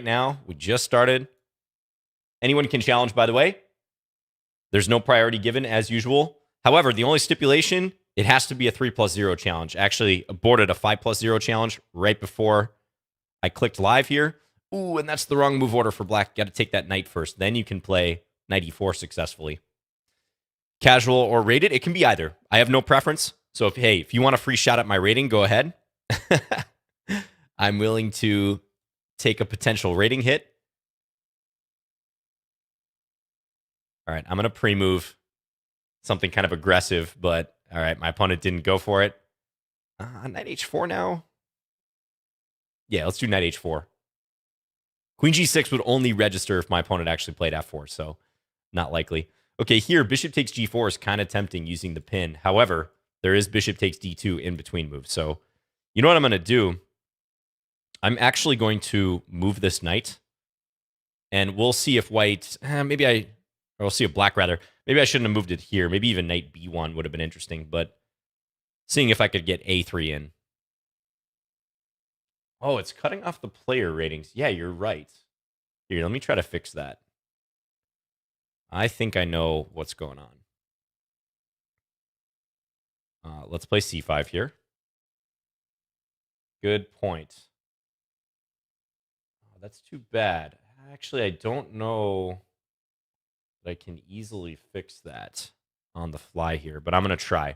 now. We just started. Anyone can challenge, by the way. There's no priority given, as usual. However, the only stipulation, it has to be a 3+0 challenge. Actually, aborted a 5+0 challenge right before I clicked live here. Ooh, and that's the wrong move order for black. Got to take that knight first. Then you can play knight e4 successfully. Casual or rated, it can be either. I have no preference. So if you want a free shot at my rating, go ahead. I'm willing to take a potential rating hit. All right, I'm going to pre-move something kind of aggressive, but all right, my opponent didn't go for it. Knight h4 now. Yeah, let's do knight h4. Queen g6 would only register if my opponent actually played f4, so not likely. Okay, here, bishop takes g4 is kind of tempting using the pin. However, there is bishop takes d2 in between moves. So you know what I'm going to do? I'm actually going to move this knight, and we'll see if white... we'll see if black, rather. Maybe I shouldn't have moved it here. Maybe even knight b1 would have been interesting, but seeing if I could get a3 in. Oh, it's cutting off the player ratings. Yeah, you're right. Here, let me try to fix that. I think I know what's going on. Let's play c5 here. Good point. Oh, that's too bad. Actually, I don't know that I can easily fix that on the fly here, but I'm going to try.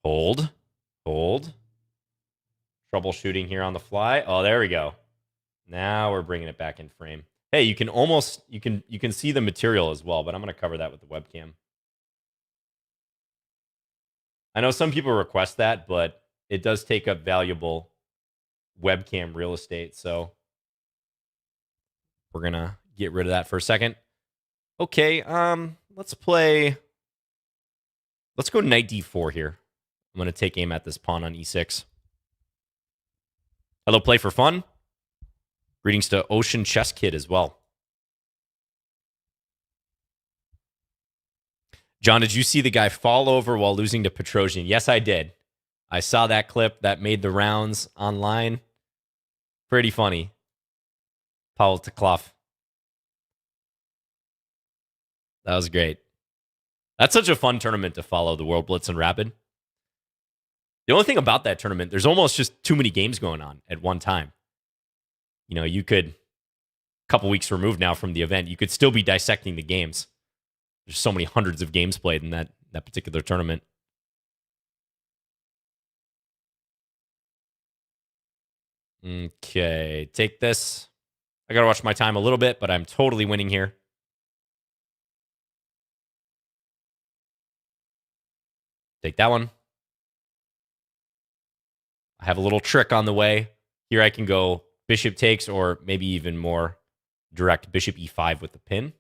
Hold. Troubleshooting here on the fly. Oh, there we go. Now we're bringing it back in frame. Hey, you can see the material as well, but I'm going to cover that with the webcam. I know some people request that, but it does take up valuable webcam real estate, so we're going to get rid of that for a second. Okay, let's go knight d4 here. I'm going to take aim at this pawn on e6. Hello, Play for Fun. Greetings to Ocean Chess Kid as well. John, did you see the guy fall over while losing to Petrosian? Yes, I did. I saw that clip that made the rounds online. Pretty funny. Paul Tekloff. That was great. That's such a fun tournament to follow, the World Blitz and Rapid. The only thing about that tournament, there's almost just too many games going on at one time. You know, you could, a couple weeks removed now from the event, you could still be dissecting the games. There's so many hundreds of games played in that particular tournament. Okay, take this. I got to watch my time a little bit, but I'm totally winning here. Take that one. I have a little trick on the way. Here I can go bishop takes, or maybe even more direct bishop e5 with the pin.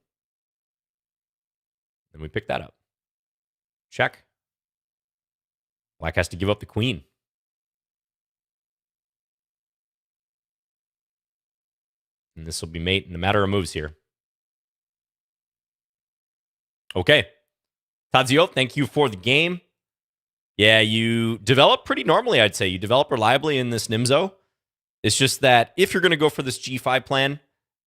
And we pick that up. Check. Black has to give up the queen. And this will be mate in a matter of moves here. Okay. Tadzio, thank you for the game. Yeah, you develop pretty normally, I'd say. You develop reliably in this Nimzo. It's just that if you're going to go for this g5 plan,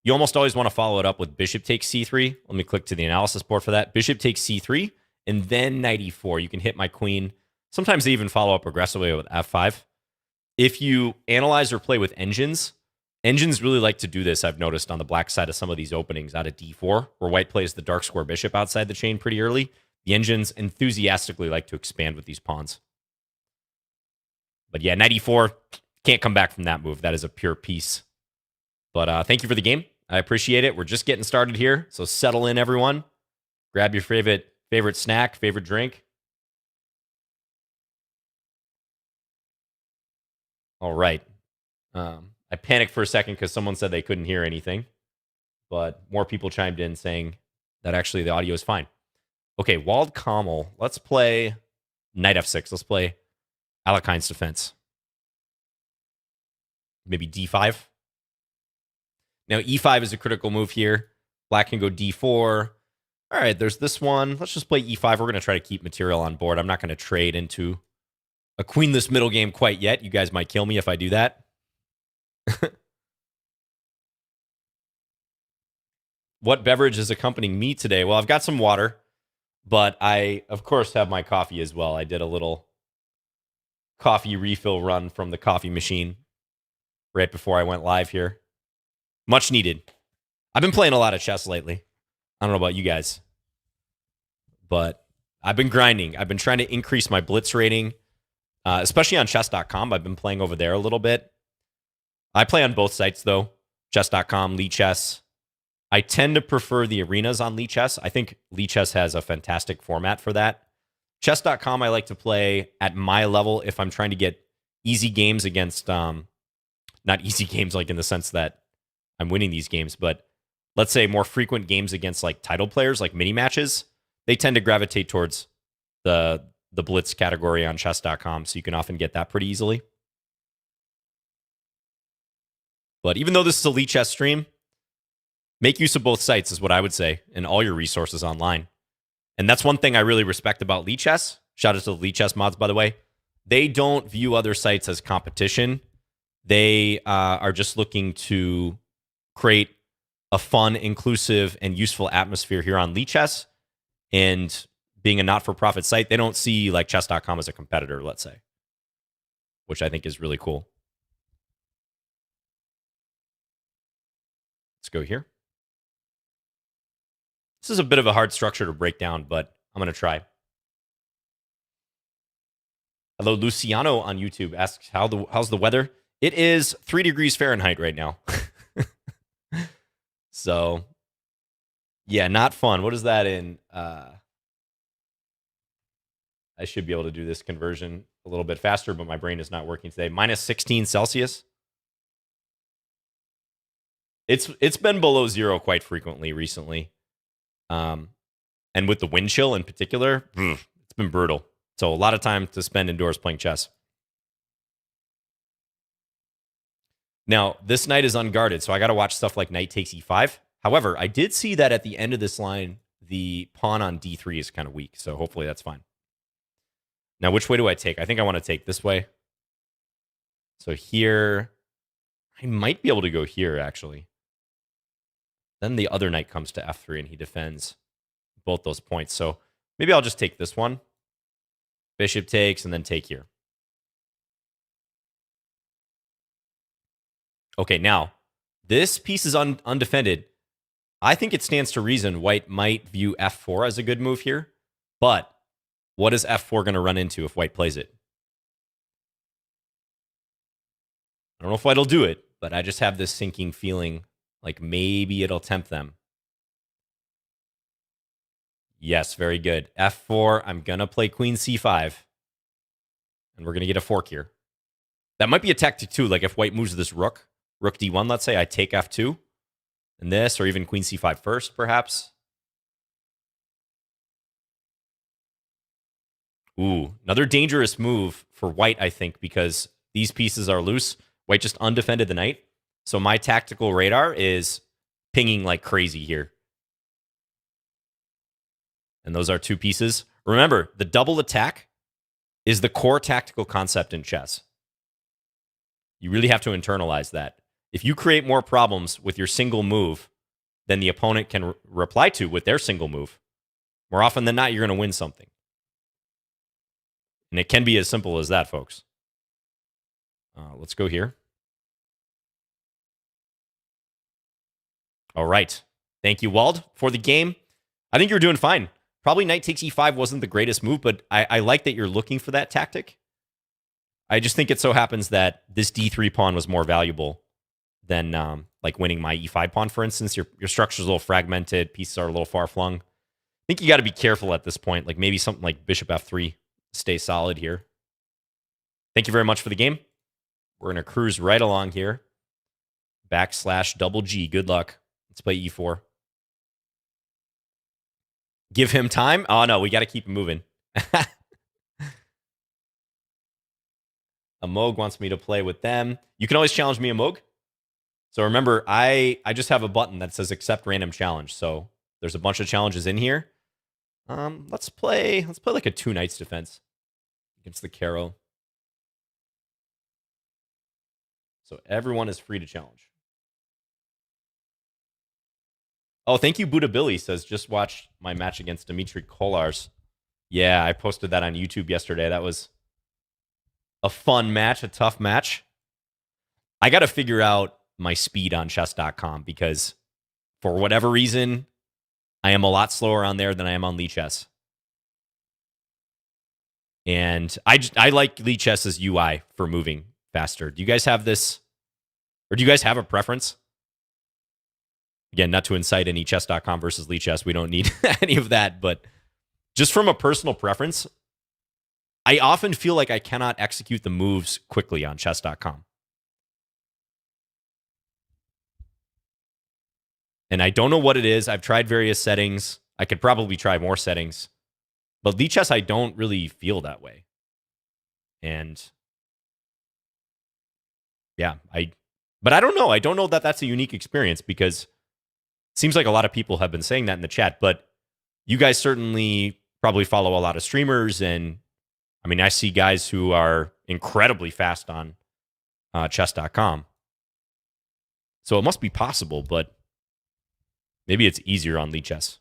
you almost always want to follow it up with bishop takes c3. Let me click to the analysis board for that. Bishop takes c3, and then knight e4. You can hit my queen. Sometimes they even follow up aggressively with f5. If you analyze or play with engines really like to do this, I've noticed, on the black side of some of these openings out of d4, where white plays the dark square bishop outside the chain pretty early. The engines enthusiastically like to expand with these pawns. But yeah, knight e4, can't come back from that move. That is a pure piece. But thank you for the game. I appreciate it. We're just getting started here, so settle in, everyone. Grab your favorite snack, favorite drink. All right. I panicked for a second because someone said they couldn't hear anything, but more people chimed in saying that actually the audio is fine. Okay, Walled Kamal. Let's play knight f6. Let's play Alekhine's defense. Maybe d5. Now, e5 is a critical move here. Black can go d4. All right, there's this one. Let's just play e5. We're going to try to keep material on board. I'm not going to trade into a queenless middle game quite yet. You guys might kill me if I do that. What beverage is accompanying me today? Well, I've got some water, but I, of course, have my coffee as well. I did a little coffee refill run from the coffee machine right before I went live here. Much needed. I've been playing a lot of chess lately. I don't know about you guys, but I've been grinding. I've been trying to increase my blitz rating, especially on chess.com. I've been playing over there a little bit. I play on both sites, though. Chess.com, Lichess. I tend to prefer the arenas on Lichess. I think Lichess has a fantastic format for that. Chess.com, I like to play at my level if I'm trying to get easy games against, not easy games like in the sense that I'm winning these games, but let's say more frequent games against like title players, like mini matches. They tend to gravitate towards the blitz category on chess.com, so you can often get that pretty easily. But even though this is a Lichess stream, make use of both sites is what I would say, and all your resources online. And that's one thing I really respect about Lichess. Shout out to the Lichess mods, by the way. They don't view other sites as competition. They are just looking to create a fun, inclusive, and useful atmosphere here on Lichess. And being a not-for-profit site, they don't see like chess.com as a competitor, let's say, which I think is really cool. Let's go here. This is a bit of a hard structure to break down, but I'm going to try. Hello, Luciano on YouTube asks, how's the weather? It is 3 degrees Fahrenheit right now. So, yeah, not fun. What is that in? I should be able to do this conversion a little bit faster, but my brain is not working today. Minus 16 Celsius. It's been below zero quite frequently recently. And with the wind chill in particular, it's been brutal. So a lot of time to spend indoors playing chess. Now, this knight is unguarded, so I got to watch stuff like knight takes e5. However, I did see that at the end of this line, the pawn on d3 is kind of weak, so hopefully that's fine. Now, which way do I take? I think I want to take this way. So here, I might be able to go here, actually. Then the other knight comes to f3, and he defends both those points. So maybe I'll just take this one. Bishop takes, and then take here. Okay, now, this piece is undefended. I think it stands to reason white might view f4 as a good move here. But what is f4 going to run into if white plays it? I don't know if white will do it, but I just have this sinking feeling like maybe it'll tempt them. Yes, very good. f4, I'm going to play queen c5. And we're going to get a fork here. That might be a tactic too, like if white moves this rook d1, let's say, I take f2. And this, or even queen c5 first, perhaps. Ooh, another dangerous move for white, I think, because these pieces are loose. White just undefended the knight. So my tactical radar is pinging like crazy here. And those are two pieces. Remember, the double attack is the core tactical concept in chess. You really have to internalize that. If you create more problems with your single move than the opponent can reply to with their single move, more often than not, you're going to win something. And it can be as simple as that, folks. Let's go here. All right. Thank you, Wald, for the game. I think you're doing fine. Probably knight takes e5 wasn't the greatest move, but I like that you're looking for that tactic. I just think it so happens that this d3 pawn was more valuable than like winning my e5 pawn, for instance. Your structure's a little fragmented. Pieces are a little far-flung. I think you got to be careful at this point. Like maybe something like bishop f3 stay solid here. Thank you very much for the game. We're going to cruise right along here. /G. Good luck. Let's play e4. Give him time? Oh, no, we got to keep him moving. Amog wants me to play with them. You can always challenge me, Amog. So remember, I just have a button that says accept random challenge. So there's a bunch of challenges in here. Let's play like a 2 knights defense against the Caro. So everyone is free to challenge. Oh, thank you, Buddha Billy says, just watched my match against Dmitry Kolars. Yeah, I posted that on YouTube yesterday. That was a fun match, a tough match. I got to figure out my speed on chess.com because for whatever reason, I am a lot slower on there than I am on Lichess. And I like Lichess's UI for moving faster. Do you guys have this? Or do you guys have a preference? Again, not to incite any chess.com versus Lichess. We don't need any of that. But just from a personal preference, I often feel like I cannot execute the moves quickly on chess.com. And I don't know what it is. I've tried various settings. I could probably try more settings. But Lichess, I don't really feel that way. And yeah, but I don't know. I don't know that that's a unique experience because it seems like a lot of people have been saying that in the chat. But you guys certainly probably follow a lot of streamers. And I mean, I see guys who are incredibly fast on chess.com. So it must be possible, but maybe it's easier on Lichess.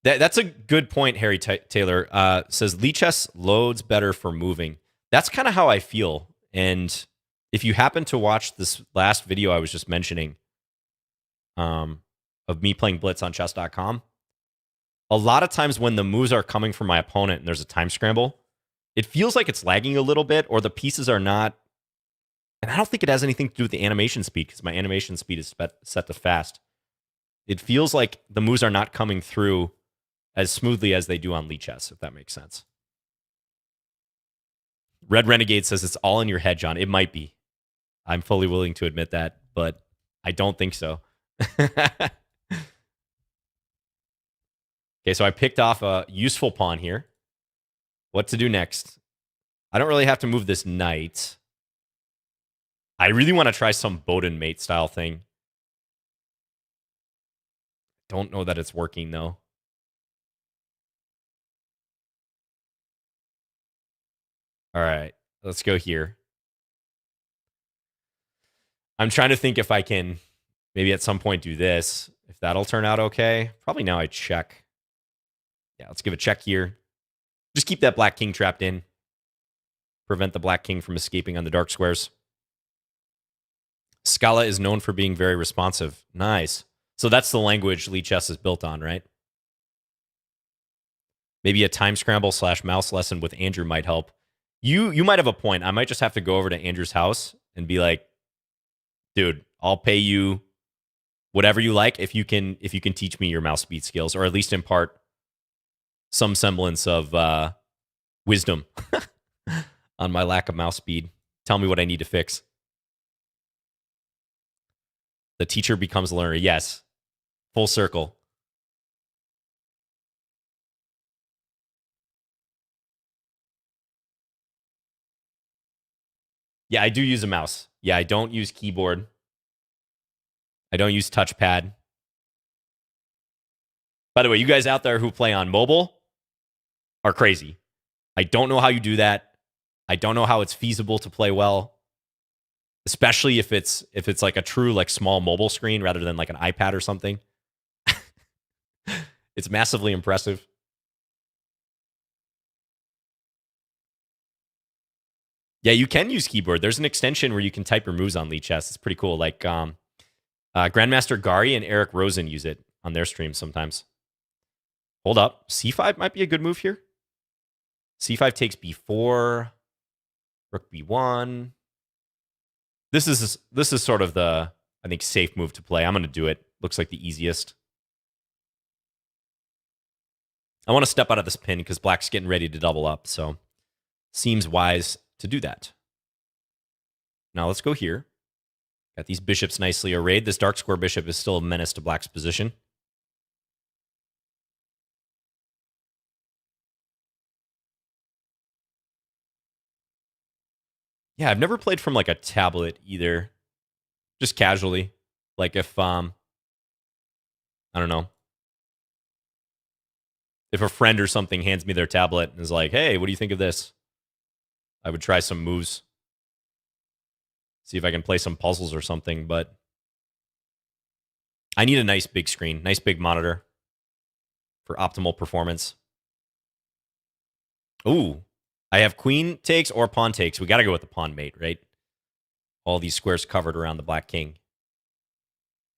That's a good point, Harry Taylor. Says Lichess loads better for moving. That's kind of how I feel. And if you happen to watch this last video I was just mentioning of me playing Blitz on chess.com, a lot of times when the moves are coming from my opponent and there's a time scramble, it feels like it's lagging a little bit or the pieces are not. And I don't think it has anything to do with the animation speed because my animation speed is set to fast. It feels like the moves are not coming through as smoothly as they do on Lichess, if that makes sense. Red Renegade says it's all in your head, John. It might be. I'm fully willing to admit that, but I don't think so. Okay, so I picked off a useful pawn here. What to do next? I don't really have to move this knight. I really want to try some Bowden mate style thing. Don't know that it's working, though. All right, let's go here. I'm trying to think if I can maybe at some point do this, if that'll turn out okay. Probably now I check. Yeah, let's give a check here. Just keep that black king trapped in. Prevent the black king from escaping on the dark squares. Scala is known for being very responsive. Nice. So that's the language Lichess is built on, right? Maybe a time scramble / mouse lesson with Andrew might help. You might have a point. I might just have to go over to Andrew's house and be like, dude, I'll pay you whatever you like if you can teach me your mouse speed skills, or at least impart some semblance of wisdom on my lack of mouse speed. Tell me what I need to fix. The teacher becomes the learner. Yes. Full circle. Yeah, I do use a mouse. Yeah, I don't use keyboard. I don't use touchpad. By the way, you guys out there who play on mobile are crazy. I don't know how you do that. I don't know how it's feasible to play well, especially if it's like a true like small mobile screen rather than like an iPad or something. It's massively impressive. Yeah, you can use keyboard. There's an extension where you can type your moves on Lichess. It's pretty cool. Like Grandmaster Gari and Eric Rosen use it on their streams sometimes. Hold up. C5 might be a good move here. C5 takes B4. Rook B1. This is sort of the, I think, safe move to play. I'm going to do it. Looks like the easiest. I want to step out of this pin because black's getting ready to double up. So seems wise to do that. Now let's go here. Got these bishops nicely arrayed. This dark square bishop is still a menace to black's position. Yeah, I've never played from like a tablet either. Just casually. Like if I don't know. if a friend or something hands me their tablet and is like, hey, what do you think of this? I would try some moves. See if I can play some puzzles or something, but I need a nice big screen, nice big monitor for optimal performance. Ooh, I have queen takes or pawn takes. We got to go with the pawn mate, right? All these squares covered around the black king.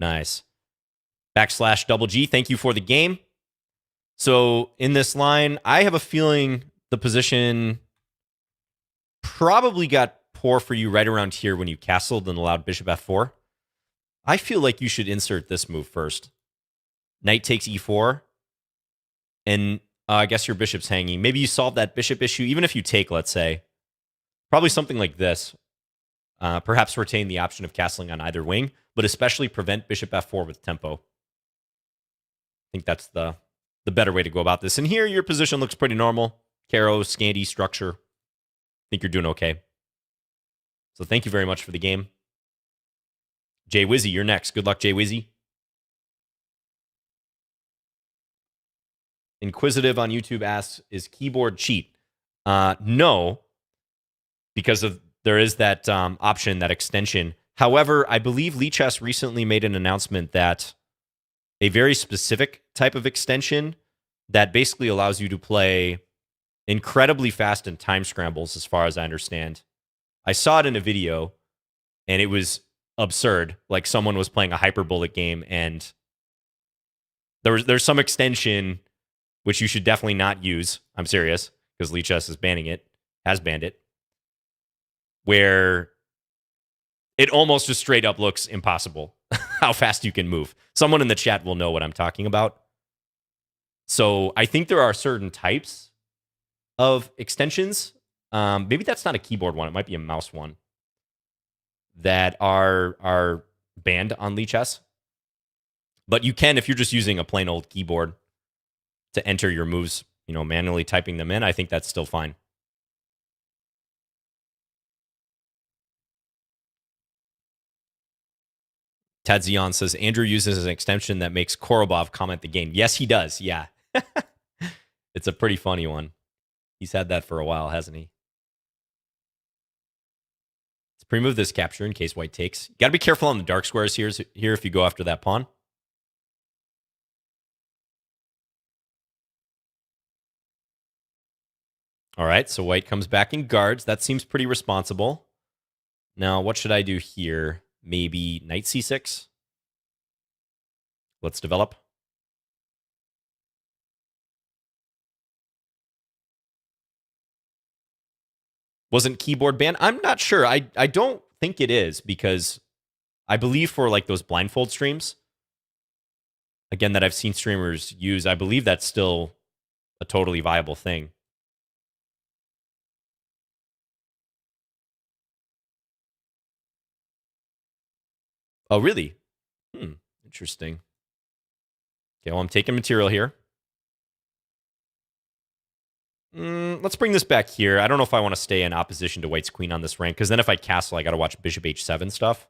Nice. / double G, thank you for the game. So in this line, I have a feeling the position probably got poor for you right around here when you castled and allowed bishop f4. I feel like you should insert this move first. Knight takes e4. And I guess your bishop's hanging. Maybe you solve that bishop issue, even if you take, let's say. Probably something like this. Perhaps retain the option of castling on either wing, but especially prevent bishop f4 with tempo. I think that's the better way to go about this. And here, your position looks pretty normal. Caro, Scandi, structure. I think you're doing okay. So thank you very much for the game. Jay Wizzy, you're next. Good luck, Jay Wizzy. Inquisitive on YouTube asks, is keyboard cheat? No, because there is that option, that extension. However, I believe Lichess recently made an announcement that a very specific type of extension that basically allows you to play incredibly fast in time scrambles, as far as I understand. I saw it in a video, and it was absurd. Like someone was playing a hyperbolic game, and there's some extension which you should definitely not use. I'm serious, because Lichess is banning it, has banned it, where it almost just straight up looks impossible how fast you can move. Someone in the chat will know what I'm talking about. So I think there are certain types of extensions. Maybe that's not a keyboard one. It might be a mouse one that are banned on Lichess. But you can, if you're just using a plain old keyboard to enter your moves, manually typing them in, I think that's still fine. Tadzion says, Andrew uses an extension that makes Korobov comment the game. Yes, he does. Yeah. It's a pretty funny one. He's had that for a while, hasn't he? Let's pre-move this capture in case white takes. You got to be careful on the dark squares here if you go after that pawn. All right, so white comes back and guards. That seems pretty responsible. Now, what should I do here? Maybe knight c6? Let's develop. Wasn't keyboard banned? I'm not sure. I don't think it is, because I believe for like those blindfold streams, again, that I've seen streamers use, I believe that's still a totally viable thing. Oh, really? Interesting. Okay, well, I'm taking material here. Let's bring this back here. I don't know if I want to stay in opposition to white's queen on this rank, because then if I castle, I got to watch bishop h7 stuff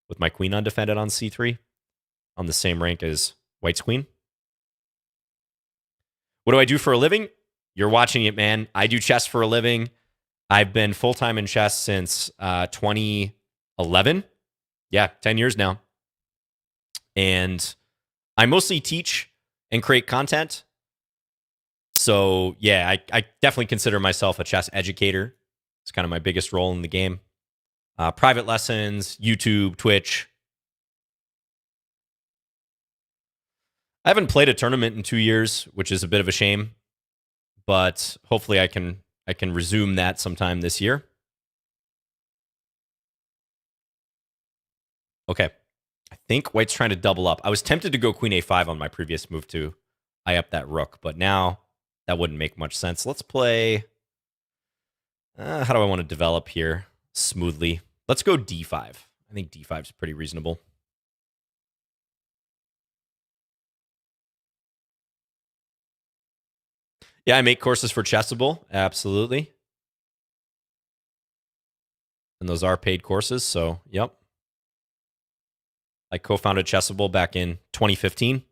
with my queen undefended on c3 on the same rank as white's queen. What do I do for a living? You're watching it, man. I do chess for a living. I've been full-time in chess since 2011. Yeah, 10 years now. And I mostly teach and create content. So, yeah, I definitely consider myself a chess educator. It's kind of my biggest role in the game. Private lessons, YouTube, Twitch. I haven't played a tournament in 2 years, which is a bit of a shame. But hopefully I can resume that sometime this year. Okay. I think white's trying to double up. I was tempted to go queen a5 on my previous move to eye up that rook, but now that wouldn't make much sense. Let's play... how do I want to develop here smoothly? Let's go d5. I think d5 is pretty reasonable. Yeah, I make courses for Chessable. Absolutely. And those are paid courses, so yep. I co-founded Chessable back in 2015.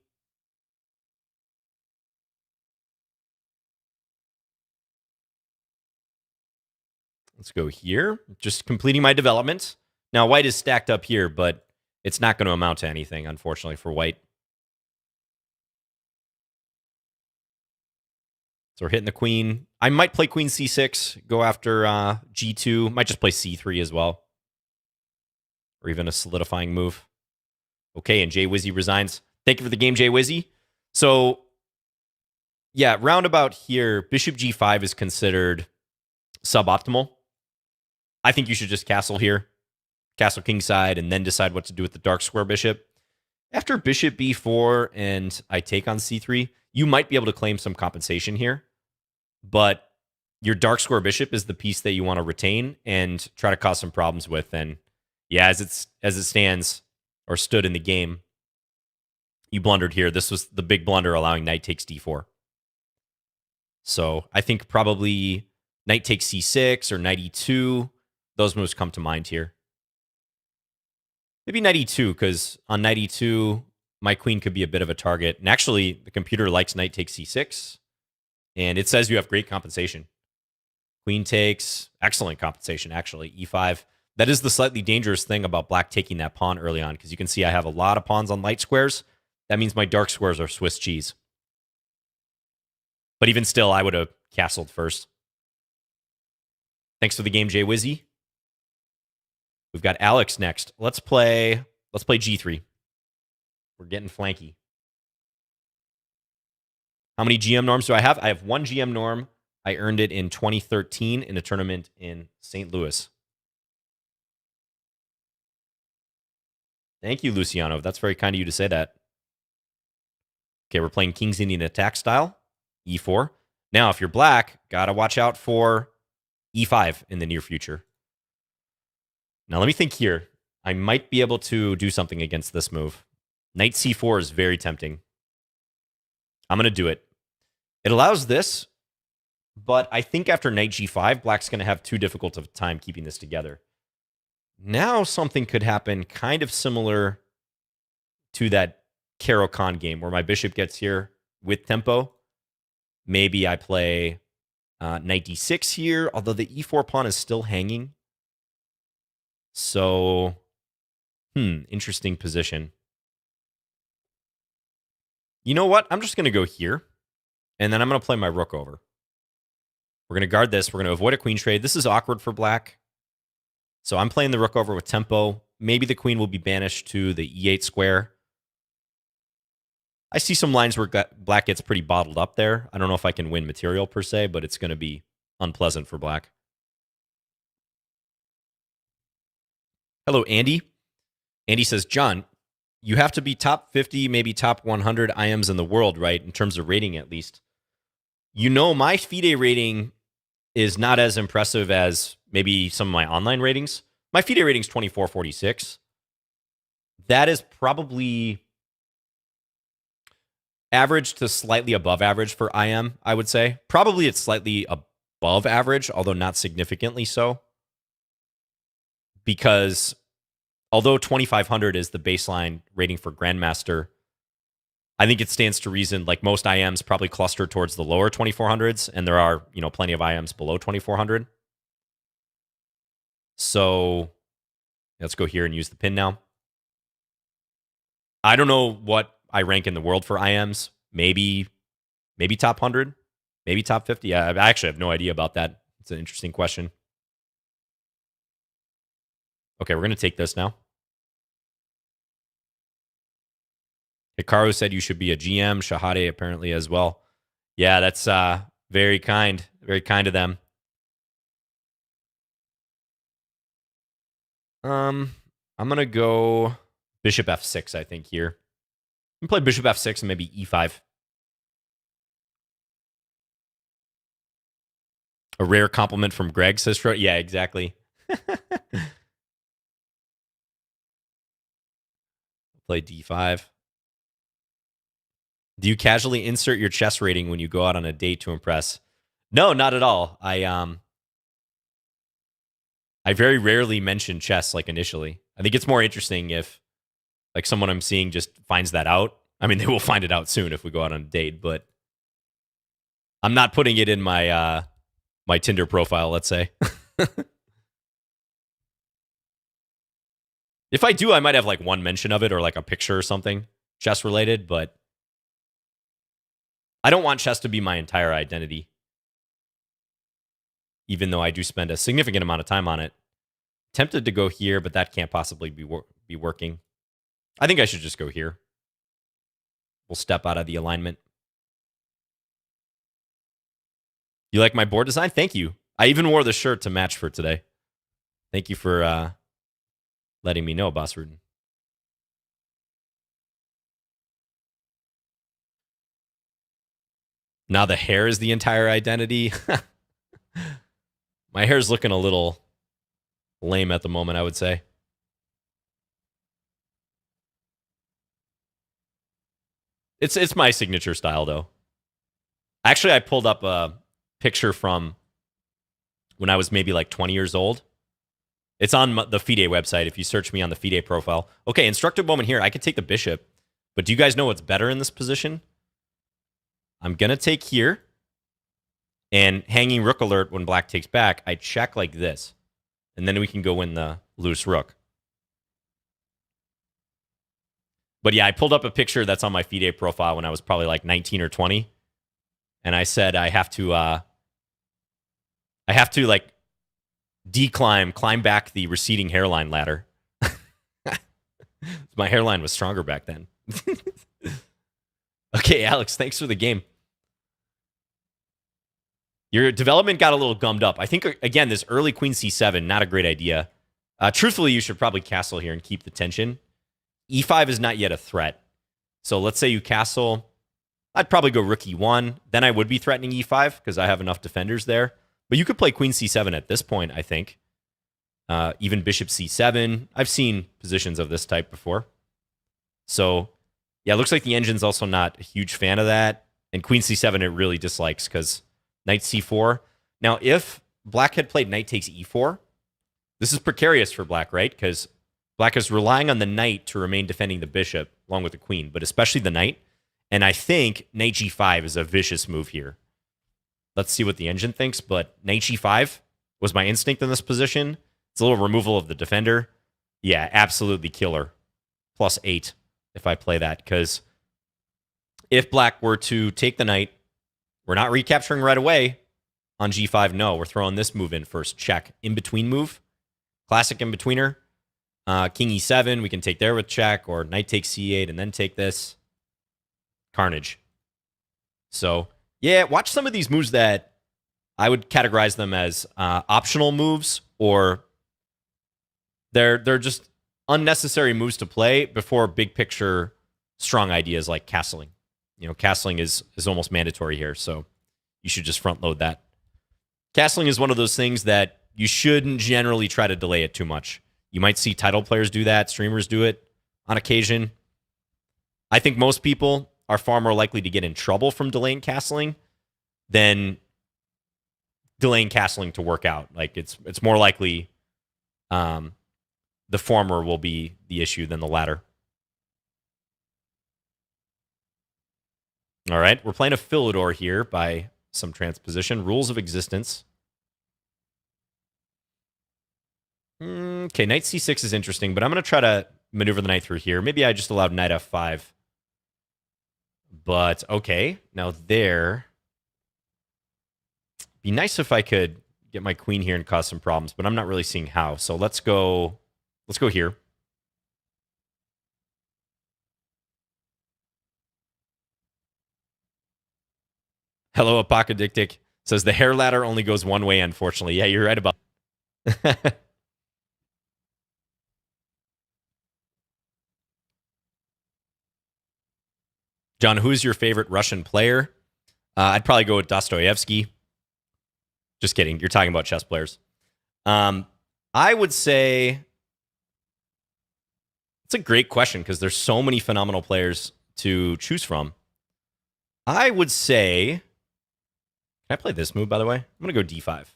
Let's go here. Just completing my development. Now, white is stacked up here, but it's not going to amount to anything, unfortunately, for white. So we're hitting the queen. I might play queen c6, go after g2. Might just play c3 as well. Or even a solidifying move. Okay, and Jay Wizzy resigns. Thank you for the game, Jay Wizzy. So, yeah, roundabout here, bishop g5 is considered suboptimal. I think you should just castle here. Castle kingside, and then decide what to do with the dark square bishop. After bishop b4 and I take on c3, you might be able to claim some compensation here. But your dark square bishop is the piece that you want to retain and try to cause some problems with. And yeah, as it stands or stood in the game, you blundered here. This was the big blunder, allowing knight takes d4. So I think probably knight takes c6 or knight e2. Those moves come to mind here. Maybe knight e2, because on knight e2, my queen could be a bit of a target. And actually, the computer likes knight takes c6. And it says you have great compensation. Queen takes, excellent compensation, actually. e5. That is the slightly dangerous thing about black taking that pawn early on, because you can see I have a lot of pawns on light squares. That means my dark squares are Swiss cheese. But even still, I would have castled first. Thanks for the game, Jay Wizzy. We've got Alex next. Let's play g3. We're getting flanky. How many GM norms do I have? I have one GM norm. I earned it in 2013 in a tournament in St. Louis. Thank you, Luciano. That's very kind of you to say that. Okay, we're playing King's Indian attack style, e4. Now, if you're black, gotta watch out for e5 in the near future. Now, let me think here. I might be able to do something against this move. Knight c4 is very tempting. I'm going to do it. It allows this, but I think after knight g5, black's going to have too difficult of a time keeping this together. Now something could happen kind of similar to that Caro-Kann game where my bishop gets here with tempo. Maybe I play knight d6 here, although the e4 pawn is still hanging. So, interesting position. You know what? I'm just going to go here, and then I'm going to play my rook over. We're going to guard this. We're going to avoid a queen trade. This is awkward for black. So I'm playing the rook over with tempo. Maybe the queen will be banished to the e8 square. I see some lines where black gets pretty bottled up there. I don't know if I can win material per se, but it's going to be unpleasant for black. Hello, Andy. Andy says, John, you have to be top 50, maybe top 100 IMs in the world, right? In terms of rating, at least. You know, my FIDE rating is not as impressive as maybe some of my online ratings. My FIDE rating is 2446. That is probably average to slightly above average for IM, I would say. Probably it's slightly above average, although not significantly so. Because although 2500 is the baseline rating for Grandmaster, I think it stands to reason, like most IMs probably cluster towards the lower 2400s, and there are, plenty of IMs below 2400. So let's go here and use the pin now. I don't know what I rank in the world for IMs. Maybe top 100, maybe top 50. I actually have no idea about that. It's an interesting question. Okay, we're going to take this now. Hikaru said you should be a GM. Shahade apparently as well. Yeah, that's very kind. Very kind of them. I'm going to go bishop f6, I think, here. I'm going to play bishop f6 and maybe e5. A rare compliment from Greg, says Tro. Yeah, exactly. Play d5. Do you casually insert your chess rating when you go out on a date to impress? No, not at all. I very rarely mention chess initially. I think it's more interesting if someone I'm seeing just finds that out. I mean, they will find it out soon if we go out on a date, but I'm not putting it in my my Tinder profile, let's say. If I do, I might have like one mention of it or like a picture or something chess related, but I don't want chess to be my entire identity, even though I do spend a significant amount of time on it. Tempted to go here, but that can't possibly be working. I think I should just go here. We'll step out of the alignment. You like my board design? Thank you. I even wore the shirt to match for today. Thank you for letting me know, Boss Rudin. Now the hair is the entire identity. My hair's looking a little lame at the moment, I would say. It's my signature style, though. Actually, I pulled up a picture from when I was maybe like 20 years old. It's on the FIDE website if you search me on the FIDE profile. Okay, instructive moment here. I could take the bishop, but do you guys know what's better in this position? I'm going to take here, and hanging rook alert when black takes back, I check like this, and then we can go win the loose rook. But yeah, I pulled up a picture that's on my FIDE profile when I was probably like 19 or 20, and I said I have to like climb back the receding hairline ladder. My hairline was stronger back then. Okay, Alex, thanks for the game. Your development got a little gummed up. I think, again, this early queen c7, not a great idea. Truthfully, you should probably castle here and keep the tension. e5 is not yet a threat. So let's say you castle. I'd probably go rook e1. Then I would be threatening e5 because I have enough defenders there. But you could play queen c7 at this point, I think. Even bishop c7. I've seen positions of this type before. So, yeah, it looks like the engine's also not a huge fan of that. And queen c7 it really dislikes because knight c4. Now, if black had played knight takes e4, this is precarious for black, right? Because black is relying on the knight to remain defending the bishop along with the queen, but especially the knight. And I think knight g5 is a vicious move here. Let's see what the engine thinks, but knight g5 was my instinct in this position. It's a little removal of the defender. Yeah, absolutely killer. +8 if I play that, because if black were to take the knight, we're not recapturing right away on g5. No, we're throwing this move in first. Check. In-between move. Classic in-betweener. King e7, we can take there with check, or knight takes c8 and then take this. Carnage. So, yeah, watch some of these moves that I would categorize them as optional moves, or they're just unnecessary moves to play before big picture strong ideas like castling. You know, castling is almost mandatory here, so you should just front load that. Castling is one of those things that you shouldn't generally try to delay it too much. You might see title players do that, streamers do it on occasion. I think most people are far more likely to get in trouble from delaying castling than delaying castling to work out. Like it's more likely the former will be the issue than the latter. All right, we're playing a Philidor here by some transposition. Rules of existence. Okay, knight c6 is interesting, but I'm going to try to maneuver the knight through here. Maybe I just allowed knight f5. But, okay, now there. Be nice if I could get my queen here and cause some problems, but I'm not really seeing how. So let's go here. Hello, Apocalyptic says the hair ladder only goes one way, unfortunately. Yeah, you're right about John, who's your favorite Russian player? I'd probably go with Dostoevsky. Just kidding. You're talking about chess players. I would say it's a great question because there's so many phenomenal players to choose from. I would say, can I play this move, by the way? I'm going to go d5.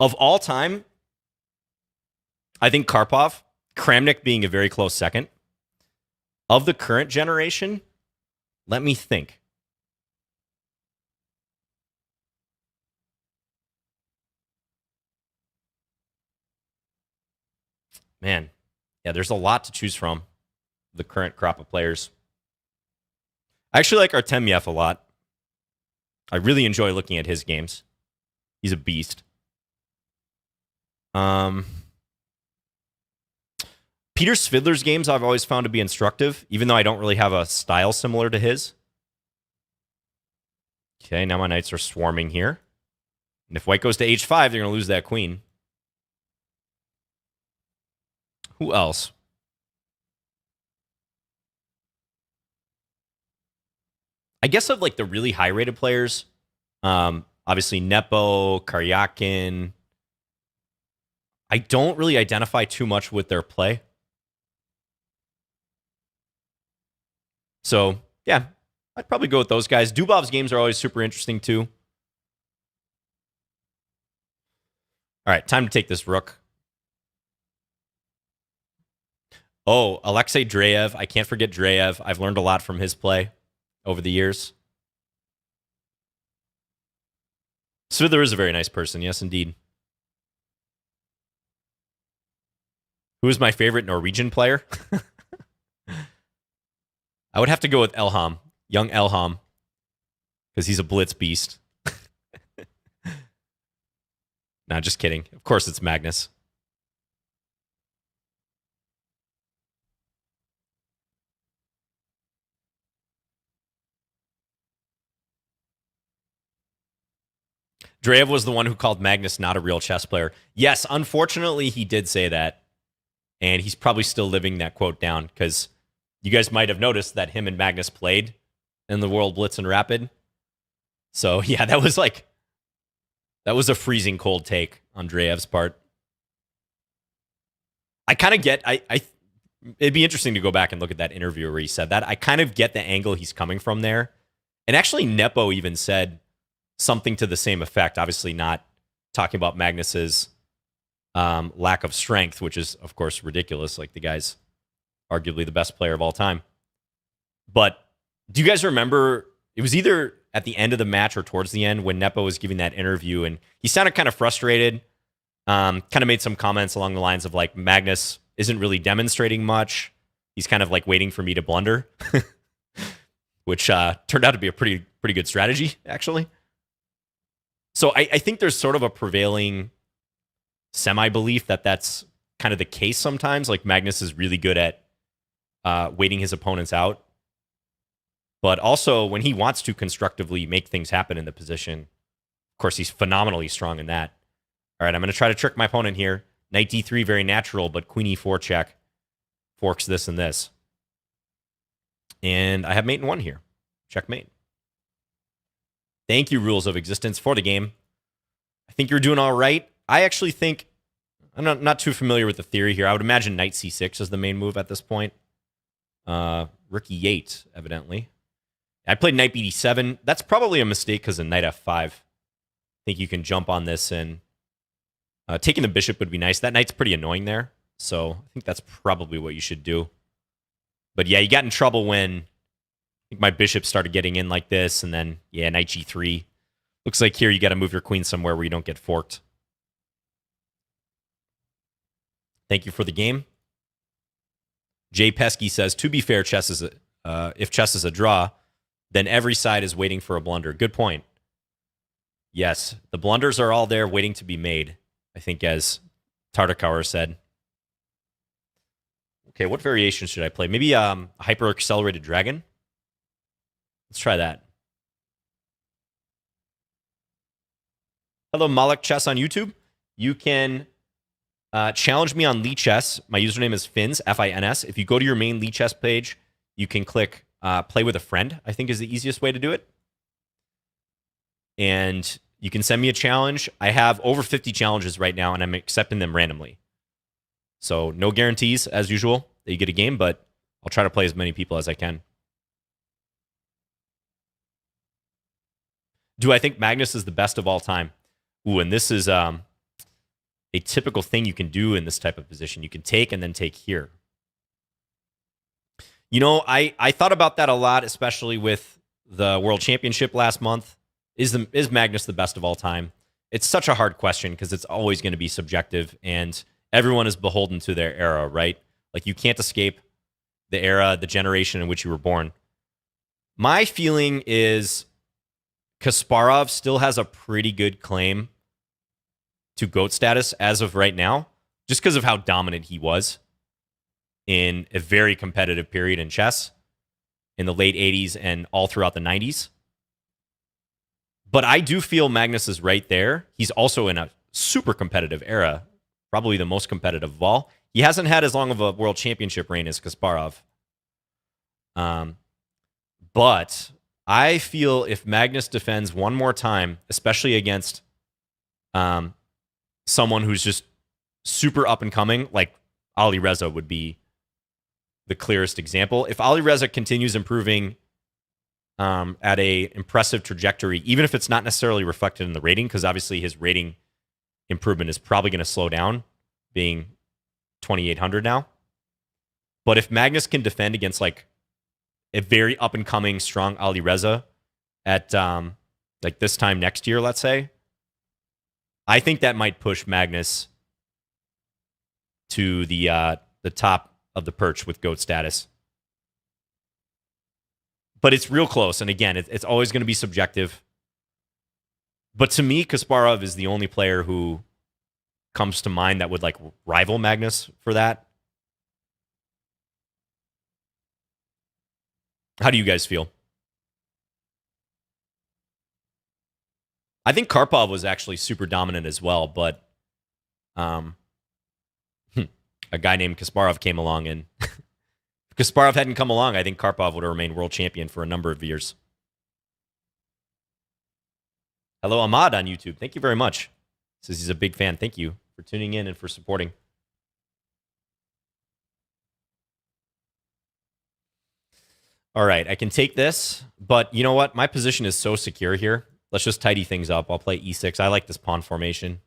Of all time, I think Karpov, Kramnik being a very close second. Of the current generation, let me think. Man, yeah, there's a lot to choose from, the current crop of players. I actually like Artemyev a lot. I really enjoy looking at his games. He's a beast. Peter Svidler's games I've always found to be instructive, even though I don't really have a style similar to his. Okay, now my knights are swarming here. And if white goes to h5, they're going to lose that queen. Who else? I guess of like the really high-rated players, obviously Nepo, Caro-Kann. I don't really identify too much with their play. So, yeah, I'd probably go with those guys. Dubov's games are always super interesting, too. All right, time to take this rook. Oh, Alexei Dreyev. I can't forget Dreyev. I've learned a lot from his play over the years. Svidler is a very nice person. Yes, indeed. Who is my favorite Norwegian player? I would have to go with Elham, young Elham, because he's a blitz beast. Nah, just kidding. Of course it's Magnus. Dreyev was the one who called Magnus not a real chess player. Yes, unfortunately, he did say that. And he's probably still living that quote down, because you guys might have noticed that him and Magnus played in the World Blitz and Rapid. So, yeah, that was a freezing cold take on Dreyev's part. I kind of get, it'd be interesting to go back and look at that interview where he said that. I kind of get the angle he's coming from there. And actually, Nepo even said something to the same effect. Obviously not talking about Magnus's lack of strength, which is, of course, ridiculous. Like, the guy's arguably the best player of all time. But do you guys remember, it was either at the end of the match or towards the end when Nepo was giving that interview, and he sounded kind of frustrated, kind of made some comments along the lines of like, Magnus isn't really demonstrating much. He's kind of like waiting for me to blunder, which turned out to be a pretty good strategy, actually. So I think there's sort of a prevailing semi-belief that that's kind of the case sometimes. Like, Magnus is really good at waiting his opponents out. But also, when he wants to constructively make things happen in the position, of course, he's phenomenally strong in that. All right, I'm going to try to trick my opponent here. Knight d3, very natural, but queen e4 check forks this and this. And I have mate in one here. Checkmate. Thank you, Rules of Existence, for the game. I think you're doing all right. I actually think, I'm not too familiar with the theory here. I would imagine knight c6 is the main move at this point. Rook e8, evidently. I played knight bd7. That's probably a mistake because of knight f5. I think you can jump on this, and taking the bishop would be nice. That knight's pretty annoying there, so I think that's probably what you should do. But yeah, you got in trouble when I think my bishop started getting in like this, and then, yeah, knight g3. Looks like here you got to move your queen somewhere where you don't get forked. Thank you for the game. Jay Pesky says, to be fair, chess is if chess is a draw, then every side is waiting for a blunder. Good point. Yes, the blunders are all there waiting to be made, I think, as Tartakower said. Okay, what variation should I play? Maybe a hyper-accelerated dragon? Let's try that. Hello, Malik Chess on YouTube. You can challenge me on Lichess. My username is Fins, F-I-N-S. If you go to your main Lichess page, you can click play with a friend, I think is the easiest way to do it. And you can send me a challenge. I have over 50 challenges right now, and I'm accepting them randomly. So no guarantees, as usual, that you get a game, but I'll try to play as many people as I can. Do I think Magnus is the best of all time? Ooh, and this is a typical thing you can do in this type of position. You can take and then take here. You know, I thought about that a lot, especially with the World Championship last month. Is Magnus the best of all time? It's such a hard question because it's always going to be subjective, and everyone is beholden to their era, right? Like, you can't escape the era, the generation in which you were born. My feeling is Kasparov still has a pretty good claim to GOAT status as of right now, just because of how dominant he was in a very competitive period in chess in the late 80s and all throughout the 90s. But I do feel Magnus is right there. He's also in a super competitive era, probably the most competitive of all. He hasn't had as long of a world championship reign as Kasparov. But I feel if Magnus defends one more time, especially against someone who's just super up and coming, like Ali Reza would be the clearest example. If Ali Reza continues improving at a impressive trajectory, even if it's not necessarily reflected in the rating, because obviously his rating improvement is probably going to slow down, being 2,800 now. But if Magnus can defend against like a very up and coming, strong Ali Reza at like this time next year, let's say, I think that might push Magnus to the top of the perch with GOAT status. But it's real close. And again, it's always going to be subjective. But to me, Kasparov is the only player who comes to mind that would like rival Magnus for that. How do you guys feel? I think Karpov was actually super dominant as well, but a guy named Kasparov came along, and if Kasparov hadn't come along, I think Karpov would have remained world champion for a number of years. Hello, Ahmad on YouTube. Thank you very much. Says he's a big fan. Thank you for tuning in and for supporting. All right, I can take this, but you know what? My position is so secure here. Let's just tidy things up. I'll play e6. I like this pawn formation,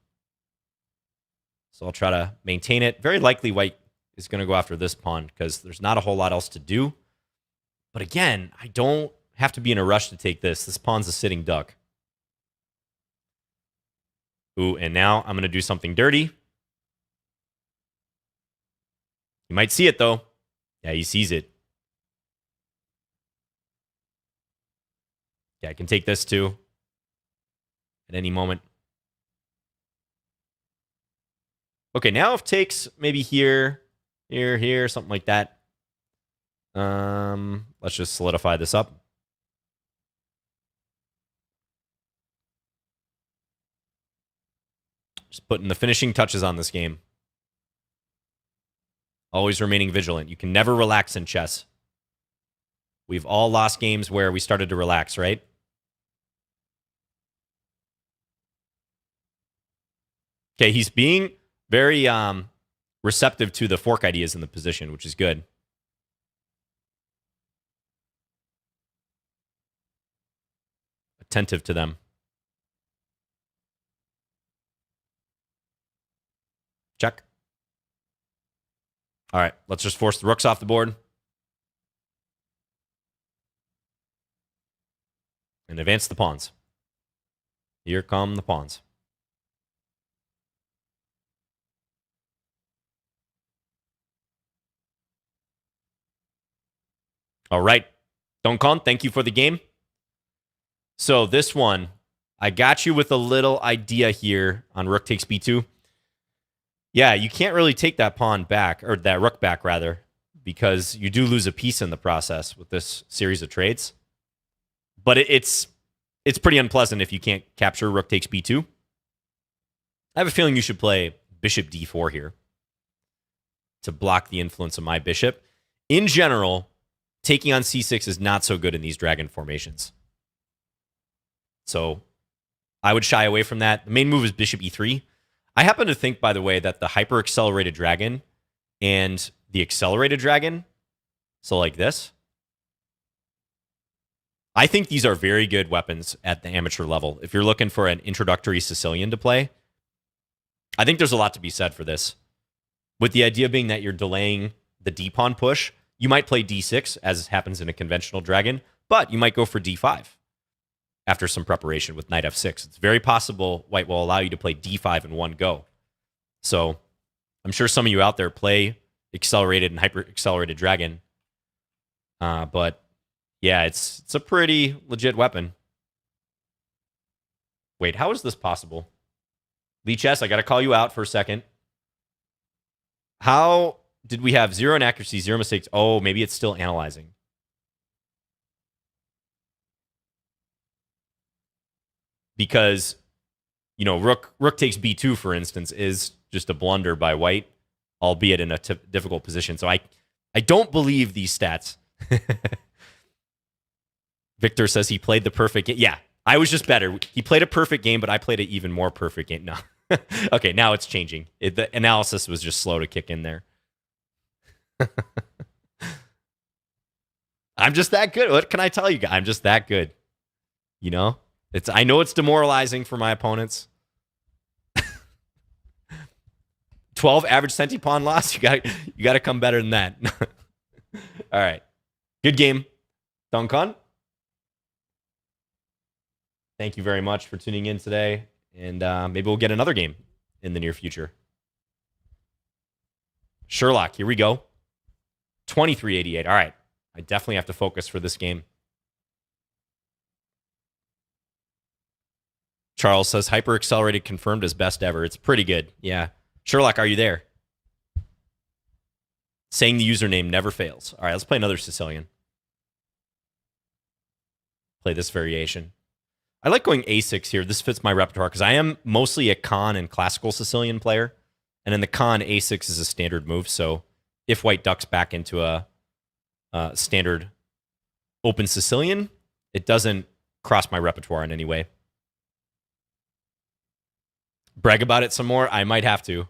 so I'll try to maintain it. Very likely white is going to go after this pawn because there's not a whole lot else to do. But again, I don't have to be in a rush to take this. This pawn's a sitting duck. Ooh, and now I'm going to do something dirty. You might see it, though. Yeah, he sees it. Yeah, I can take this, too. At any moment. Okay, now if takes maybe here, here, something like that. Let's just solidify this up. Just putting the finishing touches on this game. Always remaining vigilant. You can never relax in chess. We've all lost games where we started to relax, right? Okay, he's being very receptive to the fork ideas in the position, which is good. Attentive to them. Check. All right, let's just force the rooks off the board. And advance the pawns. Here come the pawns. All right. Don-Con, thank you for the game. So this one, I got you with a little idea here on rook takes b2. Yeah, you can't really take that pawn back, or that rook back, rather, because you do lose a piece in the process with this series of trades. But it's pretty unpleasant if you can't capture rook takes b2. I have a feeling you should play bishop d4 here to block the influence of my bishop. In general, taking on c6 is not so good in these dragon formations. So I would shy away from that. The main move is bishop e3. I happen to think, by the way, that the hyper-accelerated dragon and the accelerated dragon, so like this, I think these are very good weapons at the amateur level. If you're looking for an introductory Sicilian to play, I think there's a lot to be said for this. With the idea being that you're delaying the d-pawn push, you might play d6, as happens in a conventional dragon, but you might go for d5 after some preparation with knight f6. It's very possible white will allow you to play d5 in one go. So I'm sure some of you out there play accelerated and hyper accelerated dragon. But yeah, it's a pretty legit weapon. Wait, how is this possible? Lichess, I got to call you out for a second. How did we have 0 inaccuracy, 0 mistakes? Oh, maybe it's still analyzing. Because, you know, Rook takes b2, for instance, is just a blunder by white, albeit in a difficult position. So I don't believe these stats. Victor says he played the perfect game. Yeah, I was just better. He played a perfect game, but I played an even more perfect game. No. Okay, now it's changing. The analysis was just slow to kick in there. I'm just that good. What can I tell you guys? I'm just that good. You know? I know it's demoralizing for my opponents. 12 average centi pawn loss. You got to come better than that. All right. Good game. Caro-Kann. Thank you very much for tuning in today. And maybe we'll get another game in the near future. Sherlock, here we go. 2388. All right. I definitely have to focus for this game. Charles says, hyper accelerated confirmed as best ever. It's pretty good. Yeah. Sherlock, are you there? Saying the username never fails. All right, let's play another Sicilian. Play this variation. I like going A6 here. This fits my repertoire because I am mostly a Kann and classical Sicilian player. And in the Kann, A6 is a standard move. So if white ducks back into a standard open Sicilian, it doesn't cross my repertoire in any way. Brag about it some more? I might have to.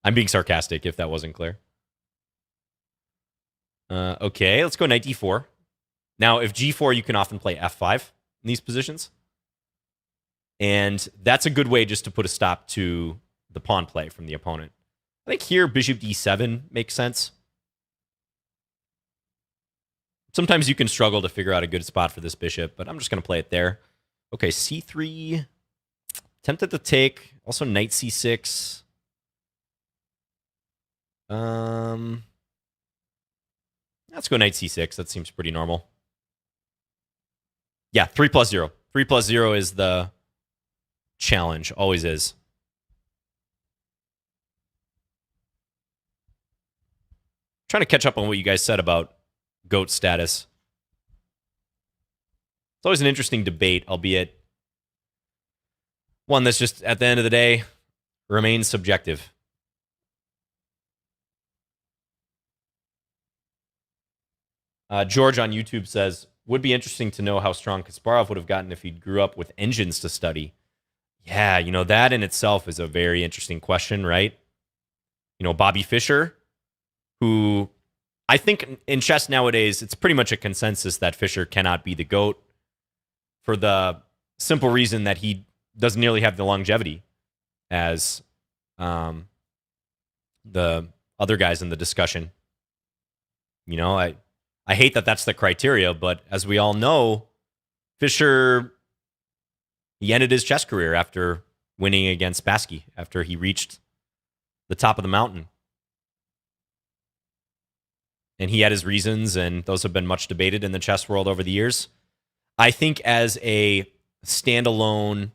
I'm being sarcastic if that wasn't clear. Okay, let's go knight d4. Now, if g4, you can often play f5 in these positions. And that's a good way just to put a stop to the pawn play from the opponent. I think here, bishop d7 makes sense. Sometimes you can struggle to figure out a good spot for this bishop, but I'm just going to play it there. Okay, c3. Tempted to take. Also, knight c6. Let's go knight c6. That seems pretty normal. Yeah, 3+0. 3+0 is the challenge. Always is. Trying to catch up on what you guys said about GOAT status. It's always an interesting debate, albeit one that's just, at the end of the day, remains subjective. George on YouTube says, would be interesting to know how strong Kasparov would have gotten if he grew up with engines to study. Yeah, you know, that in itself is a very interesting question, right? You know, Bobby Fischer, who I think in chess nowadays, it's pretty much a consensus that Fischer cannot be the GOAT for the simple reason that he doesn't nearly have the longevity as the other guys in the discussion. You know, I hate that that's the criteria, but as we all know, Fischer, he ended his chess career after winning against Spassky, after he reached the top of the mountain. And he had his reasons, and those have been much debated in the chess world over the years. I think as a standalone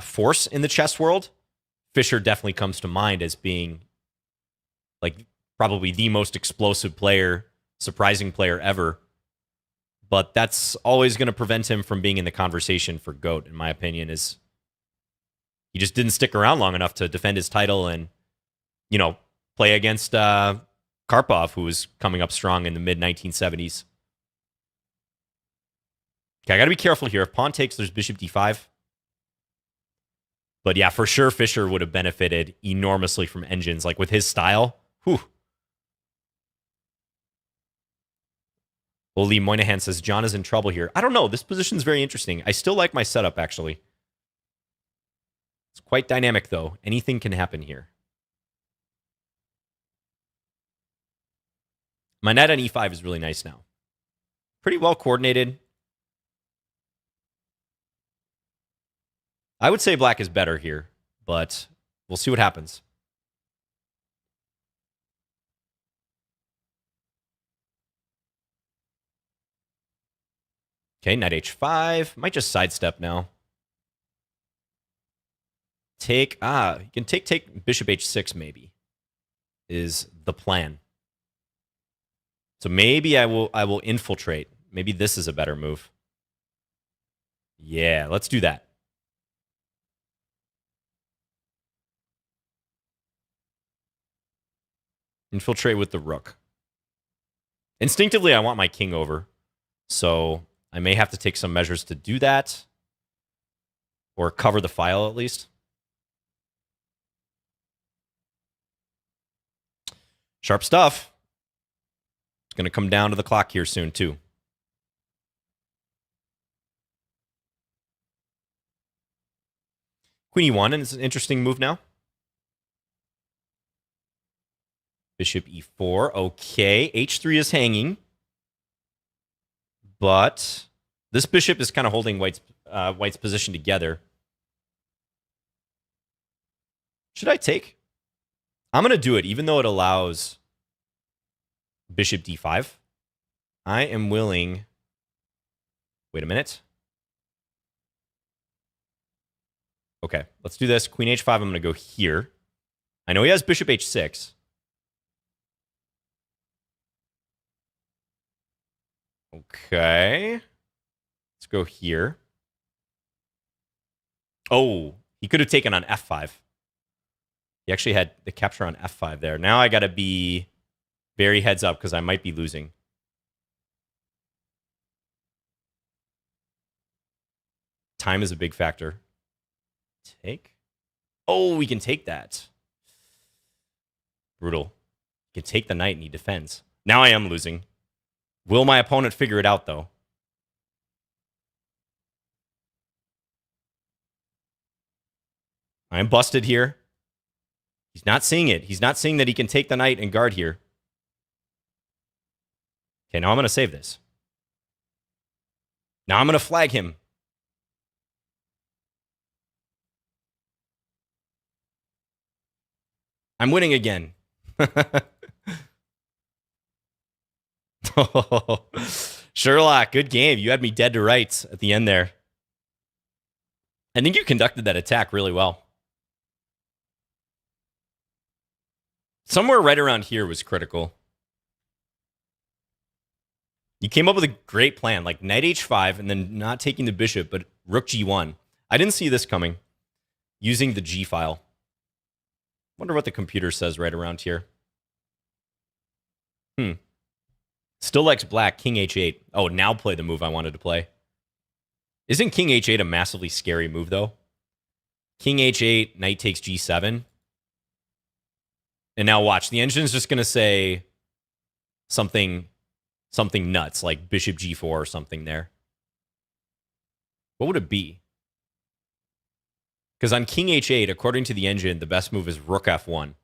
force in the chess world, Fischer definitely comes to mind as being like probably the most explosive player, surprising player ever. But that's always going to prevent him from being in the conversation for GOAT, in my opinion, is he just didn't stick around long enough to defend his title and, you know, play against Karpov, who was coming up strong in the mid-1970s. Okay, I got to be careful here. If pawn takes, there's bishop d5. But yeah, for sure, Fischer would have benefited enormously from engines. Like with his style, whew. Oli Moynihan says, John is in trouble here. I don't know. This position's very interesting. I still like my setup, actually. It's quite dynamic, though. Anything can happen here. My knight on e5 is really nice now. Pretty well coordinated. I would say black is better here, but we'll see what happens. Okay, knight h5. Might just sidestep now. You can take bishop h6 maybe, is the plan. So maybe I will infiltrate. Maybe this is a better move. Yeah, let's do that. Infiltrate with the rook. Instinctively, I want my king over. So I may have to take some measures to do that. Or cover the file at least. Sharp stuff. It's going to come down to the clock here soon, too. Queen e1, and it's an interesting move now. Bishop e4. Okay, h3 is hanging. But this bishop is kind of holding White's position together. Should I take? I'm going to do it, even though it allows bishop d5. I am willing... Wait a minute. Okay, let's do this. Queen h5, I'm going to go here. I know he has bishop h6. Okay. Let's go here. Oh, he could have taken on f5. He actually had the capture on f5 there. Now I got to be very heads up because I might be losing. Time is a big factor. Take? Oh, we can take that. Brutal. You can take the knight and he defends. Now I am losing. Will my opponent figure it out, though? I'm busted here. He's not seeing it. He's not seeing that he can take the knight and guard here. Okay, now I'm going to save this. Now I'm going to flag him. I'm winning again. Sherlock, good game. You had me dead to rights at the end there. I think you conducted that attack really well. Somewhere right around here was critical. You came up with a great plan, like knight h5 and then not taking the bishop, but rook g1. I didn't see this coming. Using the g file. Wonder what the computer says right around here. Still likes black, king h8. Oh, now play the move I wanted to play. Isn't king h8 a massively scary move, though? King h8, knight takes g7. And now watch, the engine's just going to say something nuts, like bishop g4 or something there. What would it be? Because on king h8, according to the engine, the best move is rook f1.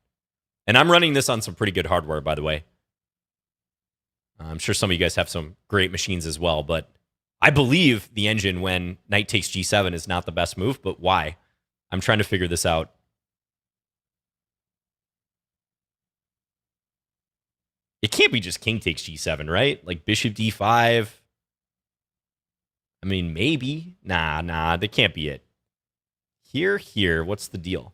And I'm running this on some pretty good hardware, by the way. I'm sure some of you guys have some great machines as well, but I believe the engine when knight takes g7 is not the best move, but why? I'm trying to figure this out. It can't be just king takes g7, right? Like bishop d5. I mean, maybe. Nah, that can't be it. Here, what's the deal?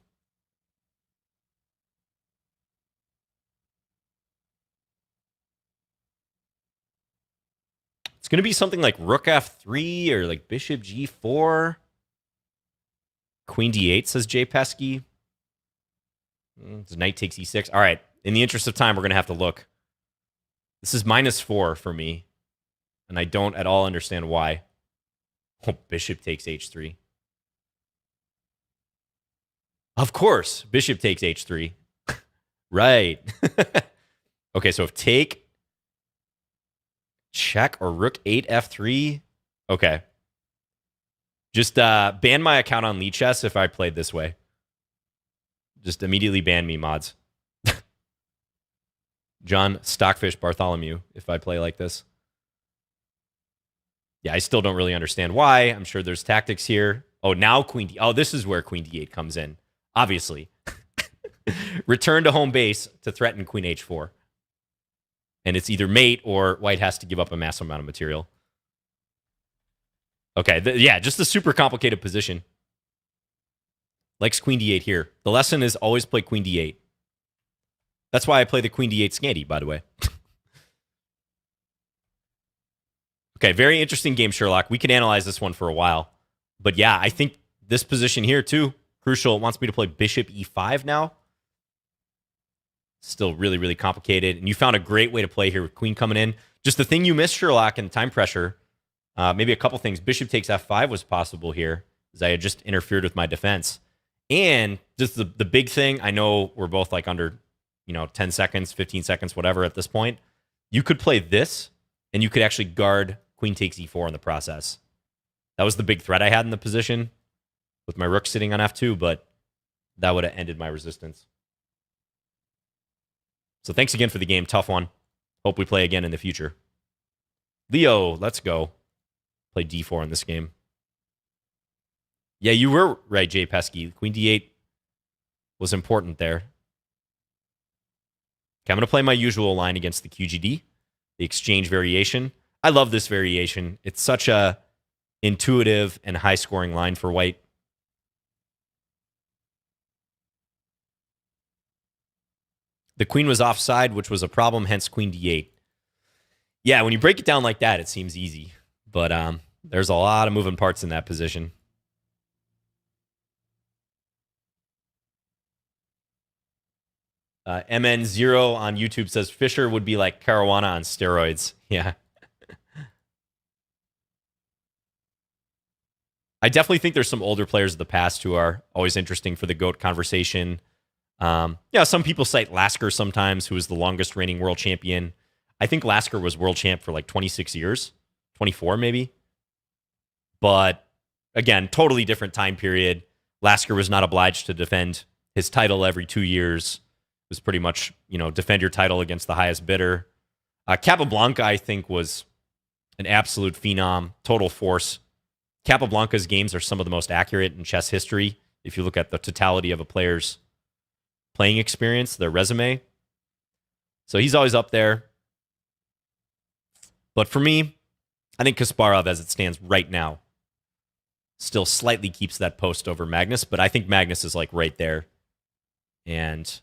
It's going to be something like rook f3 or like bishop g4. Queen d8, says Jay Pesky. Knight takes e6. All right, in the interest of time, we're going to have to look. This is -4 for me, and I don't at all understand why. Oh, bishop takes h3. Of course, bishop takes h3. Right. Okay, so if take, check, or rook 8 f3. Okay. Just ban my account on Lichess if I played this way. Just immediately ban me, mods. John Stockfish Bartholomew if I play like this. Yeah, I still don't really understand why. I'm sure there's tactics here. Oh, now queen d. Oh, this is where queen d8 comes in. Obviously. Return to home base to threaten queen h4. And it's either mate or white has to give up a massive amount of material. Okay, yeah, just a super complicated position. Likes queen d8 here. The lesson is always play queen d8. That's why I play the queen d8 Scandy, by the way. Okay, very interesting game, Sherlock. We can analyze this one for a while. But yeah, I think this position here, too, crucial. It wants me to play bishop e5 now. Still really, really complicated. And you found a great way to play here with queen coming in. Just the thing you missed, Sherlock, and time pressure. Maybe a couple things. Bishop takes f5 was possible here, as I had just interfered with my defense. And just the big thing, I know we're both like under 10 seconds, 15 seconds, whatever at this point. You could play this, and you could actually guard queen takes e4 in the process. That was the big threat I had in the position with my rook sitting on f2, but that would have ended my resistance. So thanks again for the game. Tough one. Hope we play again in the future. Leo, let's go. Play d4 in this game. Yeah, you were right, Jay Pesky. Queen d8 was important there. Okay, I'm going to play my usual line against the QGD, the exchange variation. I love this variation. It's such a intuitive and high-scoring line for white. The queen was offside, which was a problem, hence queen d8. Yeah, when you break it down like that, it seems easy. But there's a lot of moving parts in that position. MN0 on YouTube says Fischer would be like Caruana on steroids. Yeah. I definitely think there's some older players of the past who are always interesting for the GOAT conversation. Yeah, some people cite Lasker sometimes, who is the longest reigning world champion. I think Lasker was world champ for like 26 years, 24 maybe. But again, totally different time period. Lasker was not obliged to defend his title every 2 years. It was pretty much, defend your title against the highest bidder. Capablanca, I think, was an absolute phenom, total force. Capablanca's games are some of the most accurate in chess history. If you look at the totality of a player's playing experience, their resume. So he's always up there. But for me, I think Kasparov, as it stands right now, still slightly keeps that post over Magnus, but I think Magnus is like right there. And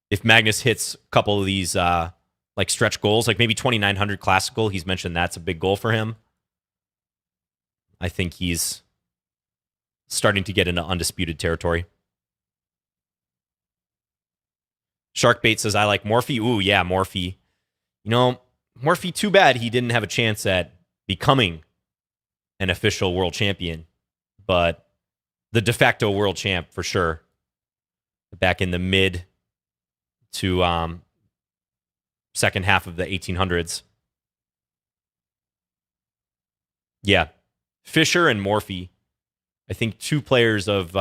if Magnus hits a couple of these like stretch goals, like maybe 2,900 classical, he's mentioned that's a big goal for him. I think he's starting to get into undisputed territory. Sharkbait says, I like Morphe. Ooh, yeah, Morphe. Morphe, too bad he didn't have a chance at becoming an official world champion, but the de facto world champ for sure. Back in the mid to second half of the 1800s. Yeah, Fischer and Morphe, I think two players of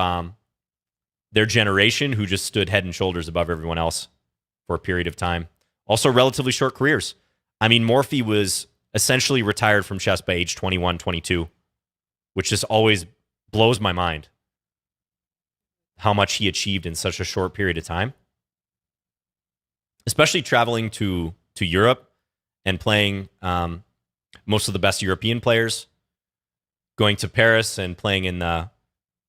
their generation who just stood head and shoulders above everyone else for a period of time. Also relatively short careers. I mean, Morphe was essentially retired from chess by age 21, 22, which just always blows my mind how much he achieved in such a short period of time. Especially traveling to Europe and playing most of the best European players, going to Paris and playing in the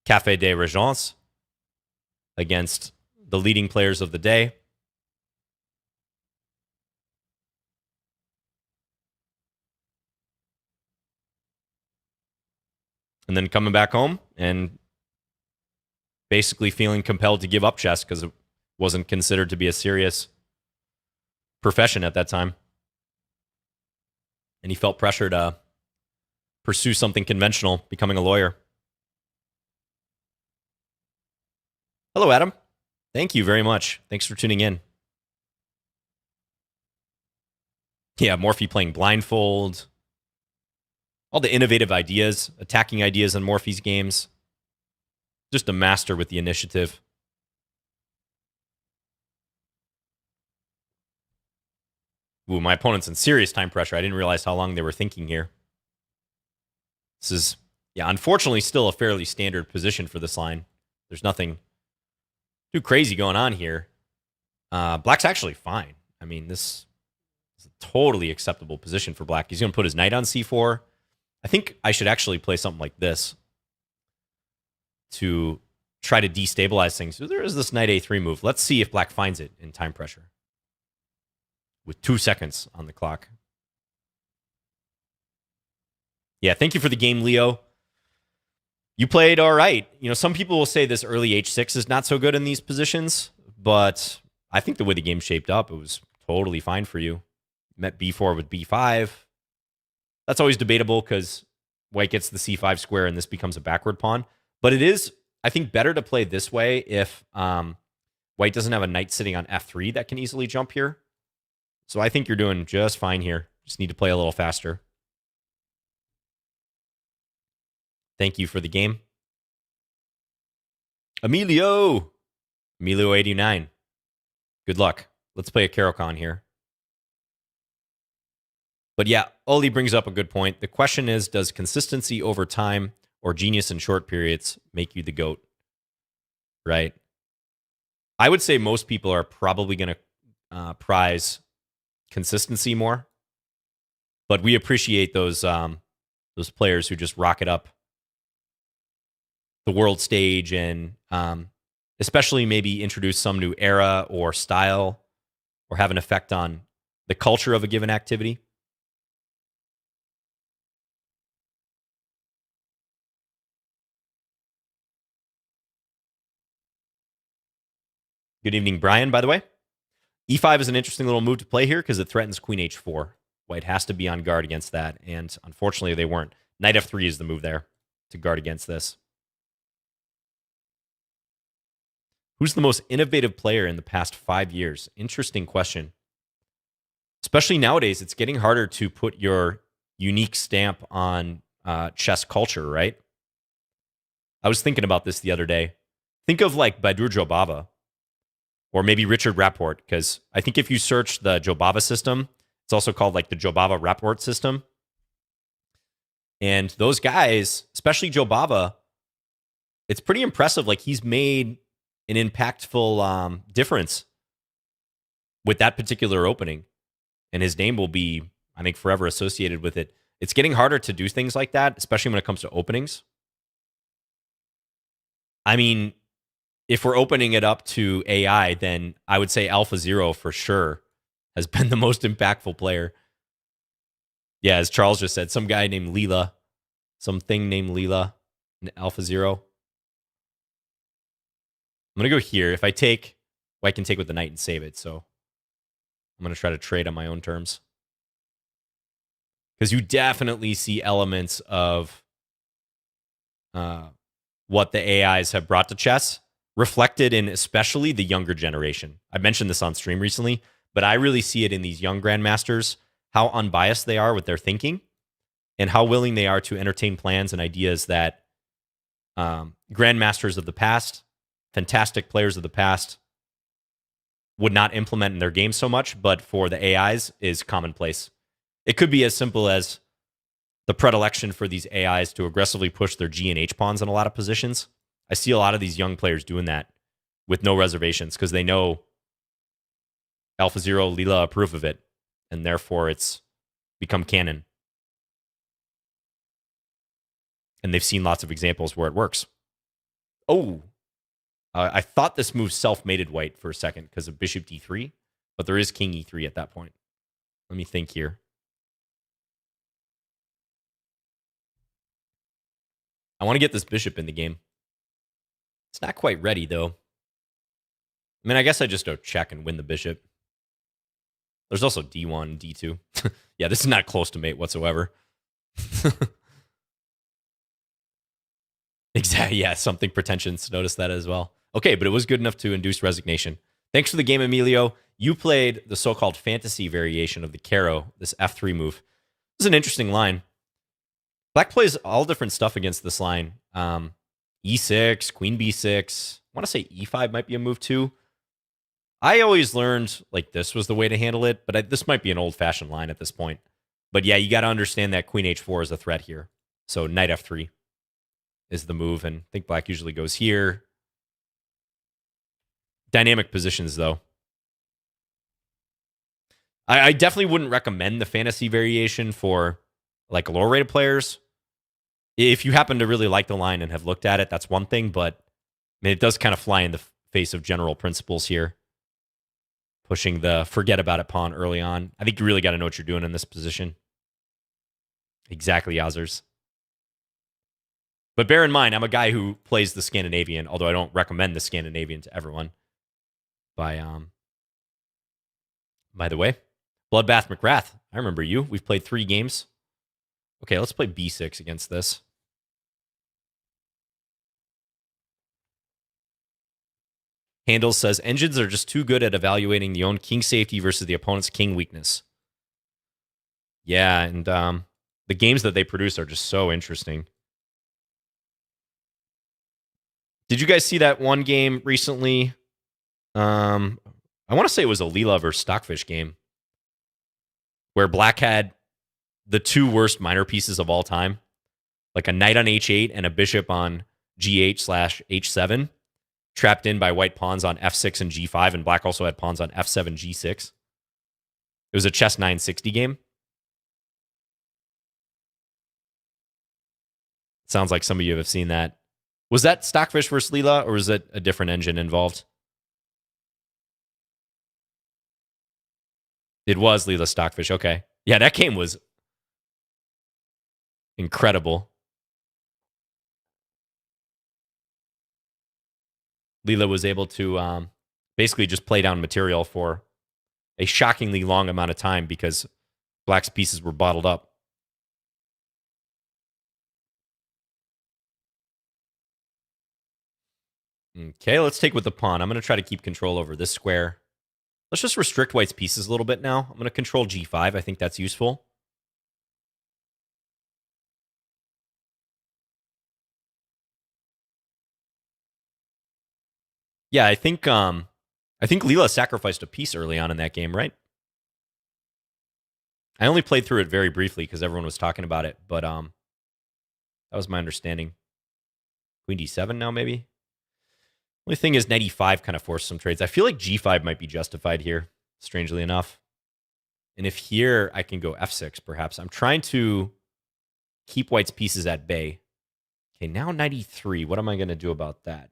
Café des Régents against the leading players of the day. And then coming back home and basically feeling compelled to give up chess because it wasn't considered to be a serious profession at that time. And he felt pressure to pursue something conventional, becoming a lawyer. Hello, Adam. Thank you very much. Thanks for tuning in. Yeah, Morphe playing Blindfold. All the innovative ideas, attacking ideas in Morphe's games. Just a master with the initiative. Ooh, my opponent's in serious time pressure. I didn't realize how long they were thinking here. This is Yeah, unfortunately, still a fairly standard position for this line. There's nothing too crazy going on here. Black's actually fine. I mean, this is a totally acceptable position for black. He's going to put his knight on c4. I think I should actually play something like this to try to destabilize things. So there is this knight a3 move. Let's see if black finds it in time pressure with 2 seconds on the clock. Yeah, thank you for the game, Leo. You played all right. You know, some people will say this early h6 is not so good in these positions, but I think the way the game shaped up, it was totally fine for you. Met b4 with b5. That's always debatable because white gets the c5 square and this becomes a backward pawn. But it is, I think, better to play this way if white doesn't have a knight sitting on f3 that can easily jump here. So I think you're doing just fine here. Just need to play a little faster. Thank you for the game. Emilio 89. Good luck. Let's play a Caro-Kann here. But yeah, Oli brings up a good point. The question is, does consistency over time or genius in short periods make you the GOAT? Right? I would say most people are probably going to prize consistency more. But we appreciate those players who just rocket up the world stage and especially maybe introduce some new era or style or have an effect on the culture of a given activity. Good evening, Brian, by the way. e5 is an interesting little move to play here because it threatens queen h4. White has to be on guard against that, and unfortunately they weren't. Knight f3 is the move there to guard against this. Who's the most innovative player in the past 5 years? Interesting question. Especially nowadays, it's getting harder to put your unique stamp on chess culture, right? I was thinking about this the other day. Think of like Badur Jobava or maybe Richard Rapport, because I think if you search the Jobava system, it's also called like the Jobava Rapport system. And those guys, especially Jobava, it's pretty impressive. Like he's made an impactful difference with that particular opening. And his name will be, I think, forever associated with it. It's getting harder to do things like that, especially when it comes to openings. I mean, if we're opening it up to AI, then I would say AlphaZero for sure has been the most impactful player. Yeah, as Charles just said, some guy named Leela, something named Leela, AlphaZero. I'm going to go here. If I take, well, I can take with the knight and save it. So I'm going to try to trade on my own terms. Because you definitely see elements of what the AIs have brought to chess, reflected in especially the younger generation. I mentioned this on stream recently, but I really see it in these young grandmasters, how unbiased they are with their thinking and how willing they are to entertain plans and ideas that grandmasters of the past, fantastic players of the past, would not implement in their game so much, but for the AIs is commonplace. It could be as simple as the predilection for these AIs to aggressively push their G and H pawns in a lot of positions. I see a lot of these young players doing that with no reservations because they know AlphaZero, Leela approve of it, and therefore it's become canon. And they've seen lots of examples where it works. Oh, I thought this move self-mated white for a second because of bishop d3, but there is king e3 at that point. Let me think here. I want to get this bishop in the game. It's not quite ready, though. I mean, I guess I just go check and win the bishop. There's also d1, d2. Yeah, this is not close to mate whatsoever. Exactly. Yeah, something pretentious. Notice that as well. Okay, but it was good enough to induce resignation. Thanks for the game, Emilio. You played the so-called fantasy variation of the Caro, this f3 move. This is an interesting line. Black plays all different stuff against this line. E6, queen b6. I want to say e5 might be a move too. I always learned like this was the way to handle it, but this might be an old-fashioned line at this point. But yeah, you got to understand that queen h4 is a threat here. So knight f3. is the move, and I think black usually goes here. Dynamic positions, though. I definitely wouldn't recommend the fantasy variation for like lower rated players. If you happen to really like the line and have looked at it, that's one thing, but I mean, it does kind of fly in the face of general principles here. Pushing the forget about it pawn early on. I think you really got to know what you're doing in this position. Exactly, Yazers. But bear in mind, I'm a guy who plays the Scandinavian, although I don't recommend the Scandinavian to everyone. By the way, Bloodbath McGrath. I remember you. We've played 3 games. Okay, let's play b6 against this. Handles says, engines are just too good at evaluating the own king safety versus the opponent's king weakness. Yeah, and the games that they produce are just so interesting. Did you guys see that one game recently? I want to say it was a Leela versus Stockfish game where black had the 2 worst minor pieces of all time, like a knight on h8 and a bishop on g8/h7, trapped in by white pawns on f6 and g5, and black also had pawns on f7, g6. It was a chess 960 game. Sounds like some of you have seen that. Was that Stockfish versus Leela, or was it a different engine involved? It was Leela Stockfish. Okay. Yeah, that game was incredible. Leela was able to basically just play down material for a shockingly long amount of time because black's pieces were bottled up. Okay, let's take with the pawn. I'm going to try to keep control over this square. Let's just restrict white's pieces a little bit now. I'm going to control g5. I think that's useful. Yeah, I think Leela sacrificed a piece early on in that game, right? I only played through it very briefly because everyone was talking about it, but that was my understanding. Queen d7 now, maybe? Only thing is, knight e5 kind of forced some trades. I feel like g5 might be justified here, strangely enough. And if here I can go f6, perhaps. I'm trying to keep white's pieces at bay. Okay, now knight e3. What am I going to do about that?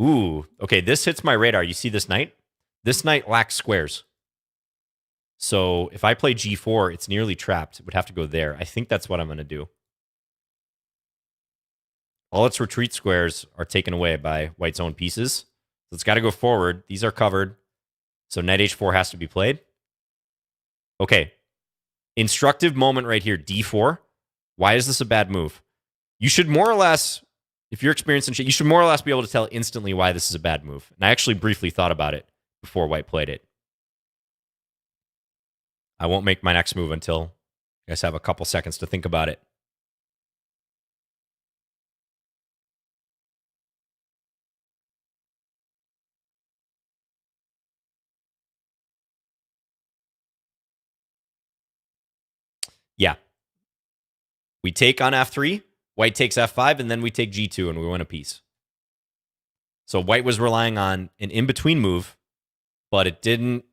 Ooh, okay, this hits my radar. You see this knight? This knight lacks squares. So if I play g4, it's nearly trapped. It would have to go there. I think that's what I'm going to do. All its retreat squares are taken away by white's own pieces. So it's got to go forward. These are covered. So knight h4 has to be played. Okay. Instructive moment right here, d4. Why is this a bad move? You should more or less, if you're experienced in shit, you should more or less be able to tell instantly why this is a bad move. And I actually briefly thought about it before white played it. I won't make my next move until you guys have a couple seconds to think about it. Yeah. We take on f3, white takes f5, and then we take g2, and we win a piece. So white was relying on an in-between move, but it didn't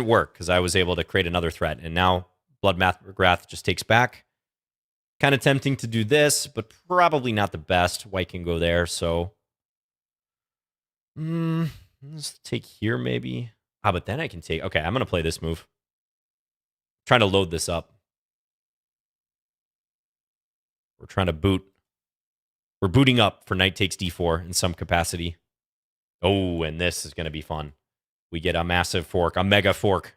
work because I was able to create another threat. And now Bloodbath McGrath just takes back. Kind of tempting to do this, but probably not the best. White can go there, so let's take here maybe. But then I can take... Okay, I'm going to play this move. Trying to load this up. We're trying to boot. We're booting up for knight takes d4 in some capacity. Oh, and this is going to be fun. We get a massive fork, a mega fork.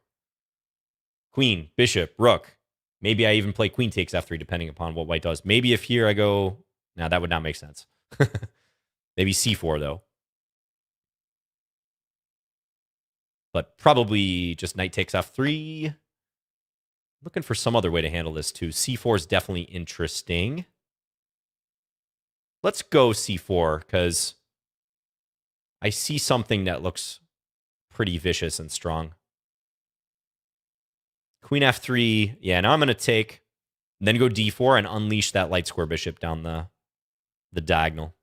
Queen, bishop, rook. Maybe I even play queen takes f3, depending upon what white does. Maybe if here I go... Now, that would not make sense. Maybe c4, though. But probably just knight takes f3. Looking for some other way to handle this, too. c4 is definitely interesting. Let's go c4, because I see something that looks pretty vicious and strong. Queen f3. Yeah, now I'm going to take, then go d4 and unleash that light square bishop down the the diagonal.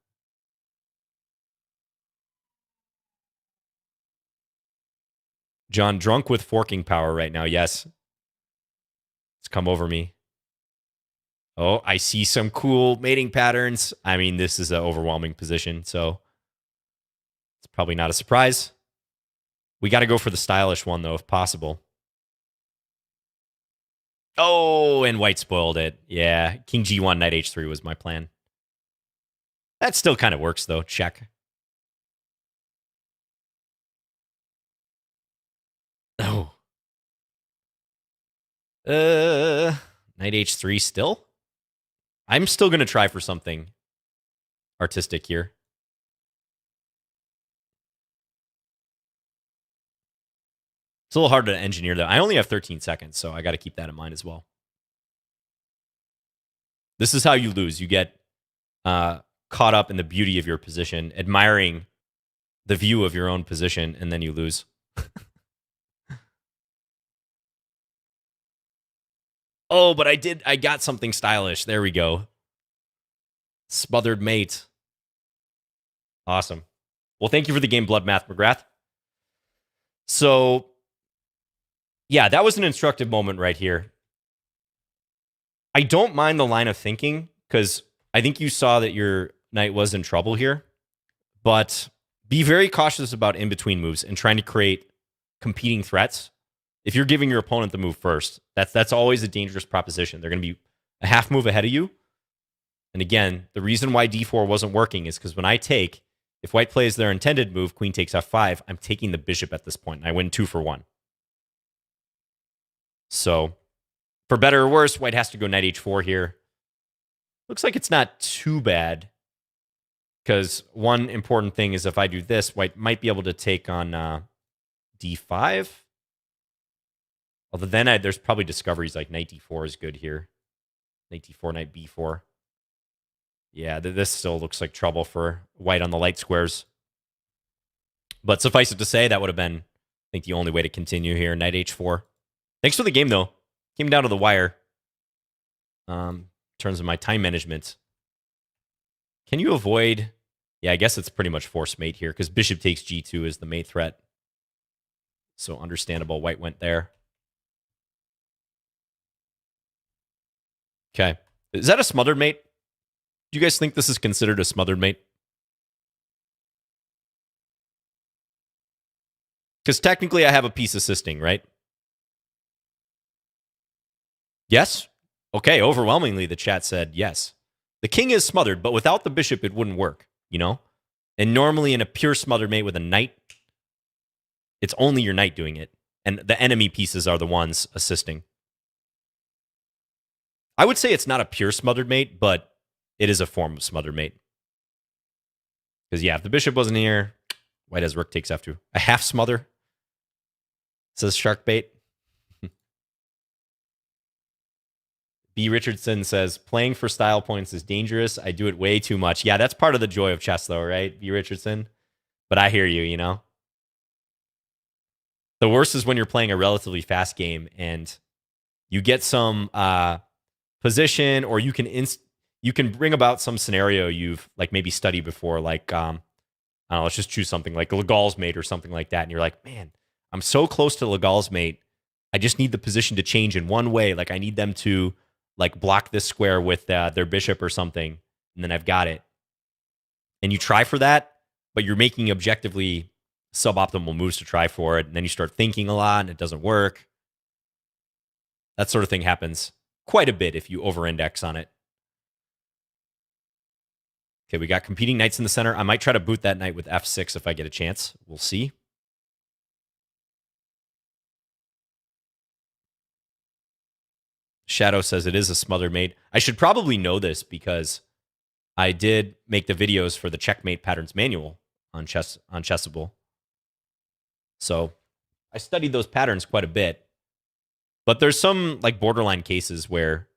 John, drunk with forking power right now. Yes. It's come over me. Oh, I see some cool mating patterns. I mean, this is an overwhelming position, so it's probably not a surprise. We got to go for the stylish one, though, if possible. Oh, and white spoiled it. Yeah, king g1, knight h3 was my plan. That still kind of works, though. Check. Oh. Knight h3 still? I'm still going to try for something artistic here. It's a little hard to engineer, though. I only have 13 seconds, so I got to keep that in mind as well. This is how you lose. You get caught up in the beauty of your position, admiring the view of your own position, and then you lose. Oh, but I got something stylish. There we go. Smothered mate. Awesome. Well, thank you for the game, Blood Math McGrath. So, yeah, that was an instructive moment right here. I don't mind the line of thinking because I think you saw that your knight was in trouble here, but be very cautious about in-between moves and trying to create competing threats. If you're giving your opponent the move first, that's always a dangerous proposition. They're going to be a half move ahead of you. And again, the reason why d4 wasn't working is because when I take, if white plays their intended move, queen takes f5, I'm taking the bishop at this point, and I win 2 for 1. So, for better or worse, white has to go knight h4 here. Looks like it's not too bad, because one important thing is if I do this, white might be able to take on d5. Although then there's probably discoveries like knight d4 is good here. Knight d4, knight b4. Yeah, this still looks like trouble for white on the light squares. But suffice it to say, that would have been, I think, the only way to continue here. Knight h4. Thanks for the game, though. Came down to the wire. In terms of my time management. Can you avoid... Yeah, I guess it's pretty much forced mate here, because bishop takes g2 is the mate threat. So understandable, white went there. Okay. Is that a smothered mate? Do you guys think this is considered a smothered mate? Because technically I have a piece assisting, right? Yes? Okay, overwhelmingly the chat said yes. The king is smothered, but without the bishop it wouldn't work, you know? And normally in a pure smothered mate with a knight, it's only your knight doing it. And the enemy pieces are the ones assisting. I would say it's not a pure smothered mate, but it is a form of smothered mate. Because, yeah, if the bishop wasn't here, white has rook takes f2. A half smother, says Sharkbait. B. Richardson says, playing for style points is dangerous. I do it way too much. Yeah, that's part of the joy of chess, though, right, B. Richardson? But I hear you, you know? The worst is when you're playing a relatively fast game and you get some position, or you can bring about some scenario you've like maybe studied before, like I don't know, let's just choose something like Legal's mate or something like that, and you're like, man, I'm so close to Legal's mate. I just need the position to change in one way. Like I need them to like block this square with their bishop or something, and then I've got it. And you try for that, but you're making objectively suboptimal moves to try for it, and then you start thinking a lot, and it doesn't work. That sort of thing happens quite a bit if you over-index on it. Okay, we got competing knights in the center. I might try to boot that knight with f6 if I get a chance. We'll see. Shadow says it is a smothered mate. I should probably know this because I did make the videos for the checkmate patterns manual on Chessable. So I studied those patterns quite a bit. But there's some like borderline cases where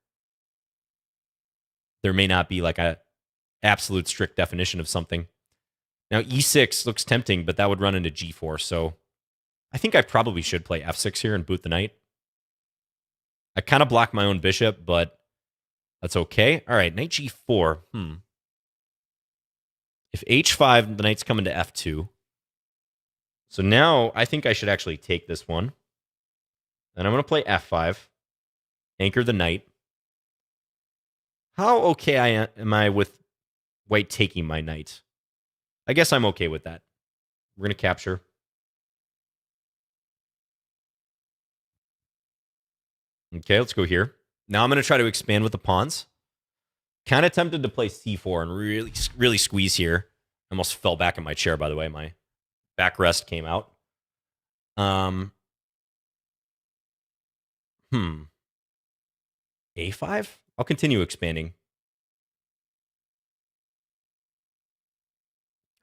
there may not be like a absolute strict definition of something. Now e6 looks tempting, but that would run into g4. So I think I probably should play f6 here and boot the knight. I kind of block my own bishop, but that's okay. All right, knight g4. If h5, the knight's coming to f2. So now I think I should actually take this one. And I'm going to play f5. Anchor the knight. How okay am I with white taking my knight? I guess I'm okay with that. We're going to capture. Okay, let's go here. Now I'm going to try to expand with the pawns. Kind of tempted to play c4 and really squeeze here. Almost fell back in my chair, by the way. My backrest came out. A5? I'll continue expanding.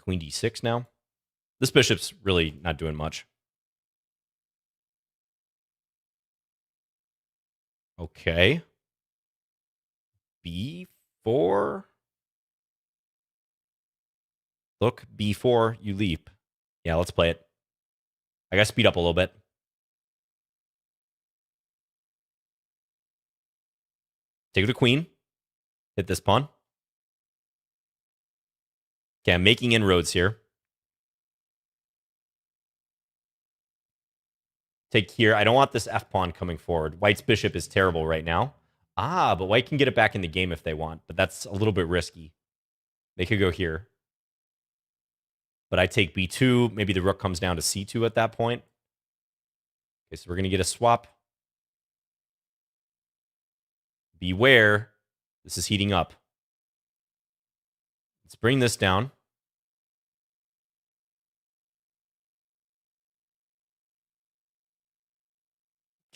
Queen d6 now. This bishop's really not doing much. Okay. b4. Look, b4, you leap. Yeah, let's play it. I gotta speed up a little bit. Take the queen. Hit this pawn. Okay, I'm making inroads here. Take here. I don't want this f-pawn coming forward. White's bishop is terrible right now. Ah, but white can get it back in the game if they want, but that's a little bit risky. They could go here. But I take b2. Maybe the rook comes down to c2 at that point. Okay, so we're going to get a swap. Beware. This is heating up. Let's bring this down.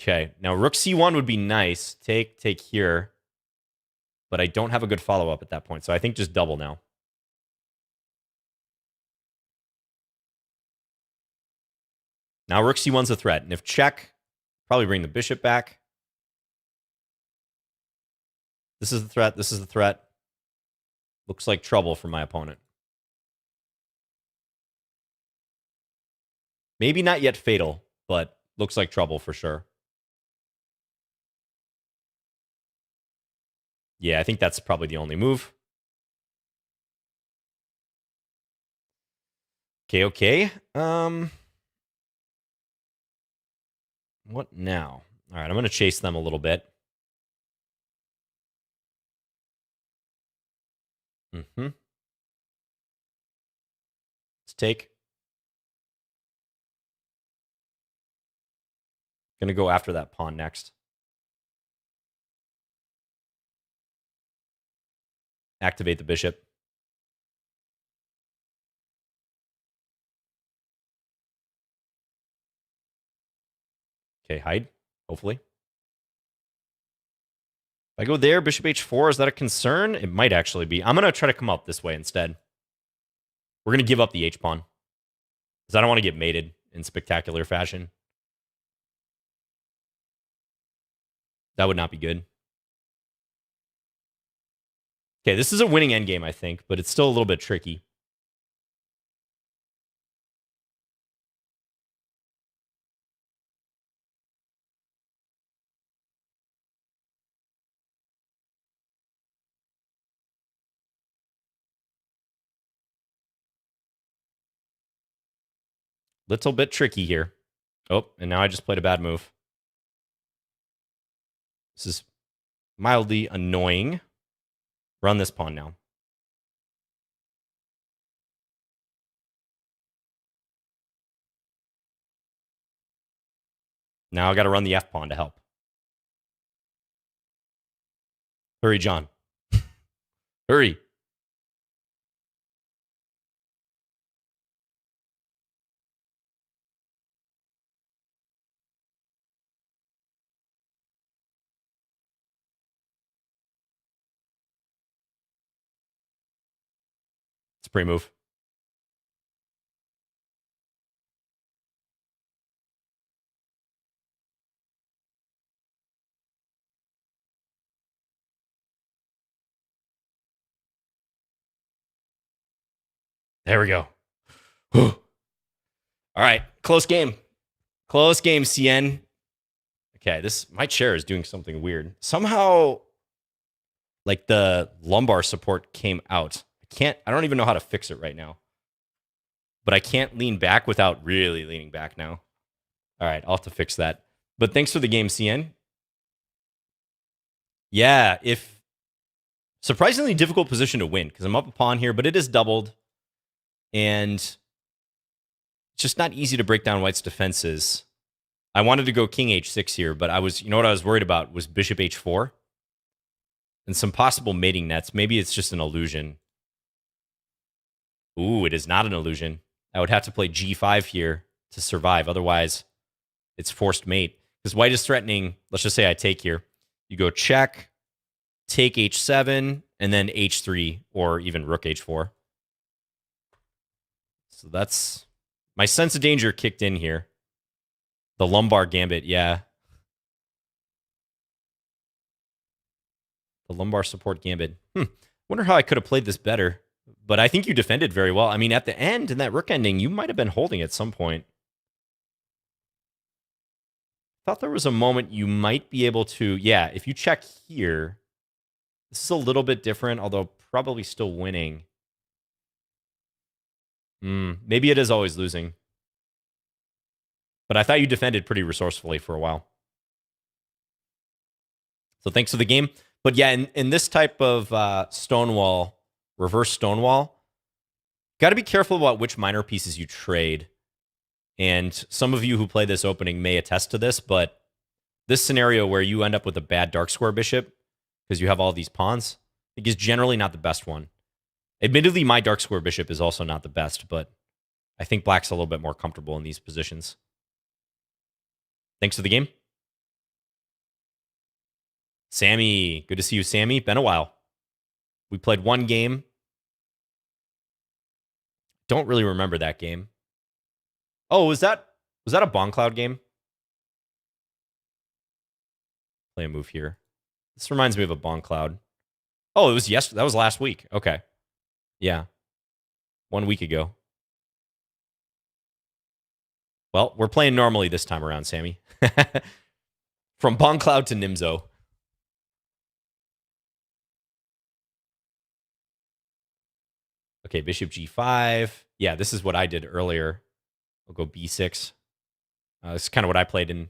Okay, now rook c1 would be nice. Take here. But I don't have a good follow-up at that point, so I think just double now. Now rook c1's a threat, and if check, probably bring the bishop back. This is the threat, this is the threat. Looks like trouble for my opponent. Maybe not yet fatal, but looks like trouble for sure. Yeah, I think that's probably the only move. Okay. What now? All right, I'm going to chase them a little bit. Let's take. Going to go after that pawn next. Activate the bishop. Okay, hide, hopefully. If I go there, bishop h4, is that a concern? It might actually be. I'm going to try to come up this way instead. We're going to give up the h-pawn. Because I don't want to get mated in spectacular fashion. That would not be good. Okay, this is a winning endgame, I think, but it's still a little bit tricky. Little bit tricky here. Oh, and now I just played a bad move. This is mildly annoying. Run this pawn now. Now I got to run the f-pawn to help. Hurry, John. Hurry. It's a pre-move. There we go. All right, close game. Close game, CN. Okay, my chair is doing something weird. Somehow, like the lumbar support came out. I I don't even know how to fix it right now. But I can't lean back without really leaning back now. All right, I'll have to fix that. But thanks for the game, CN. Yeah, if surprisingly difficult position to win because I'm up a pawn here, but it is doubled. And it's just not easy to break down white's defenses. I wanted to go king h6 here, but you know what I was worried about was bishop h4 and some possible mating nets. Maybe it's just an illusion. Ooh, it is not an illusion. I would have to play g5 here to survive. Otherwise, it's forced mate. Because white is threatening, let's just say I take here. You go check, take h7, and then h3, or even rook h4. So that's... my sense of danger kicked in here. The lumbar gambit, yeah. The lumbar support gambit. Wonder how I could have played this better. But I think you defended very well. I mean, at the end, in that rook ending, you might have been holding at some point. Thought there was a moment you might be able to... yeah, if you check here, this is a little bit different, although probably still winning. Maybe it is always losing. But I thought you defended pretty resourcefully for a while. So thanks for the game. But yeah, in this type of Stonewall, reverse Stonewall, got to be careful about which minor pieces you trade. And some of you who play this opening may attest to this, but this scenario where you end up with a bad dark square bishop because you have all these pawns, I think is generally not the best one. Admittedly, my dark square bishop is also not the best, but I think black's a little bit more comfortable in these positions. Thanks for the game. Sammy, good to see you, Sammy. Been a while. We played one game. Don't really remember that game. Oh, was that a Bon Cloud game? Play a move here. This reminds me of a Bon Cloud. Oh, it was that was last week. Okay. Yeah. 1 week ago. Well, we're playing normally this time around, Sammy. From Bon Cloud to Nimzo. Okay, bishop g5. Yeah, this is what I did earlier. I'll go b6. This is kind of what I played in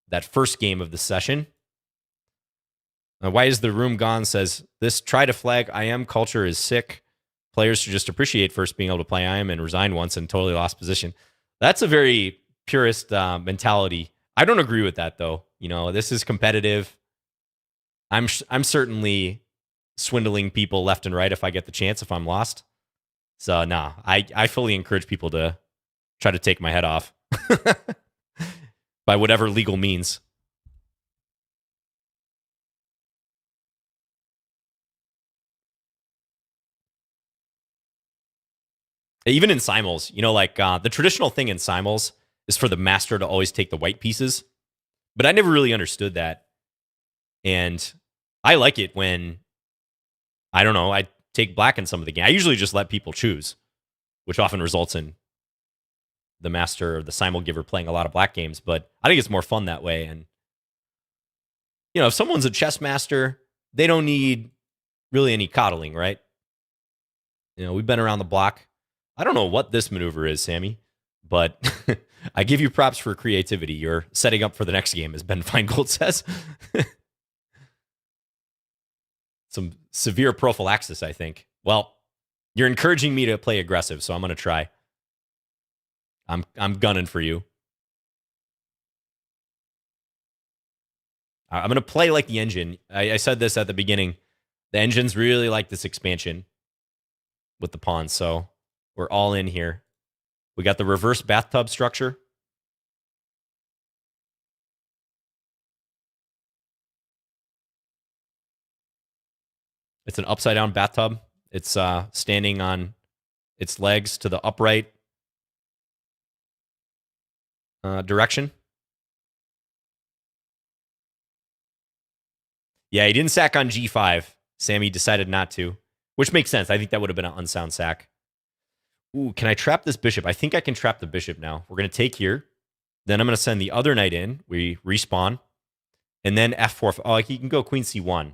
that first game of the session. Why is the room gone? Says, this try to flag IM culture is sick. Players should just appreciate first being able to play IM and resign once and totally lost position. That's a very purist mentality. I don't agree with that, though. You know, this is competitive. I'm certainly swindling people left and right if I get the chance, if I'm lost. So, nah, I fully encourage people to try to take my head off by whatever legal means. Even in simuls, you know, like the traditional thing in simuls is for the master to always take the white pieces. But I never really understood that. And I like it when, I don't know, I take black in some of the game. I usually just let people choose, which often results in the master or the simul giver playing a lot of black games. But I think it's more fun that way. And, you know, if someone's a chess master, they don't need really any coddling, right? You know, we've been around the block. I don't know what this maneuver is, Sammy, but I give you props for creativity. You're setting up for the next game, as Ben Feingold says. Some severe prophylaxis, I think. Well, you're encouraging me to play aggressive, so I'm going to try. I'm gunning for you. I'm going to play like the engine. I said this at the beginning. The engines really like this expansion with the pawns, so we're all in here. We got the reverse bathtub structure. It's an upside-down bathtub. It's standing on its legs to the upright direction. Yeah, he didn't sack on g5. Sammy decided not to, which makes sense. I think that would have been an unsound sack. Ooh, can I trap this bishop? I think I can trap the bishop now. We're going to take here. Then I'm going to send the other knight in. We respawn. And then f4. Oh, he can go queen c1.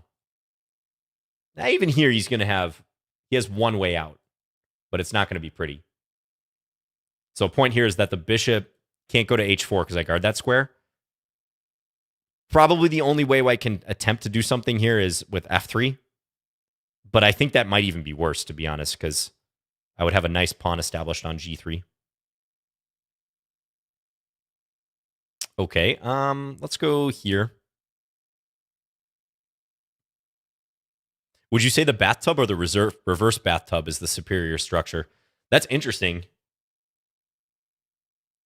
Now, even here, he's going to have He has one way out, but it's not going to be pretty. So a point here is that the bishop can't go to h4 because I guard that square. Probably the only way I can attempt to do something here is with f3. But I think that might even be worse, to be honest, because I would have a nice pawn established on g3. Okay, let's go here. Would you say the bathtub or the reverse bathtub is the superior structure? That's interesting.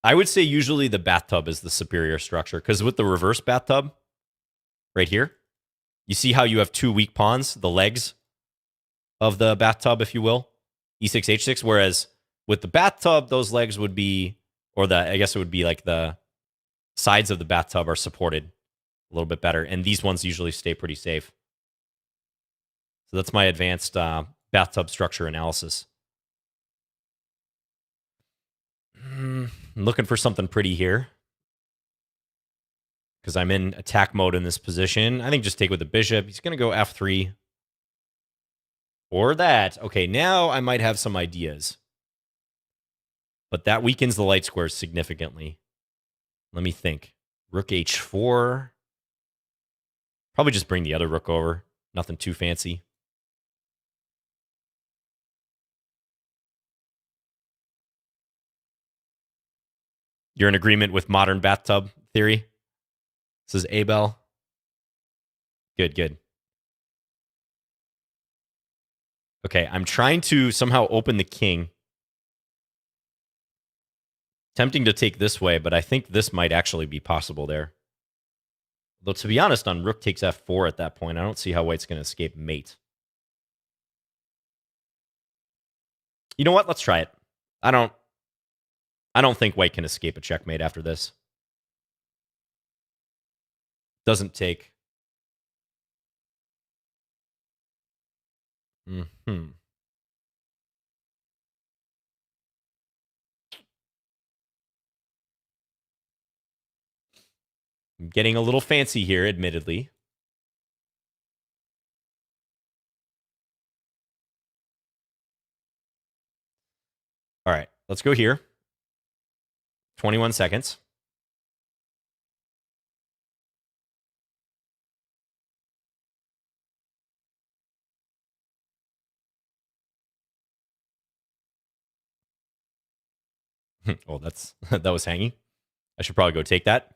I would say usually the bathtub is the superior structure, because with the reverse bathtub, right here, you see how you have two weak pawns, the legs of the bathtub, if you will, e6, h6, whereas with the bathtub, those legs would be, or I guess it would be like the sides of the bathtub are supported a little bit better, and these ones usually stay pretty safe. So that's my advanced bathtub structure analysis. I'm looking for something pretty here, because I'm in attack mode in this position. I think just take with the bishop. He's going to go f3. Or that. Okay, now I might have some ideas. But that weakens the light squares significantly. Let me think. Rook h4. Probably just bring the other rook over. Nothing too fancy. You're in agreement with modern bathtub theory? This is Abel. Good, good. Okay, I'm trying to somehow open the king. Tempting to take this way, but I think this might actually be possible there. Though, to be honest, on rook takes f4 at that point, I don't see how white's going to escape mate. You know what? Let's try it. I don't think white can escape a checkmate after this. Doesn't take. I'm getting a little fancy here, admittedly. All right, let's go here. 21 seconds. Oh, that was hanging. I should probably go take that.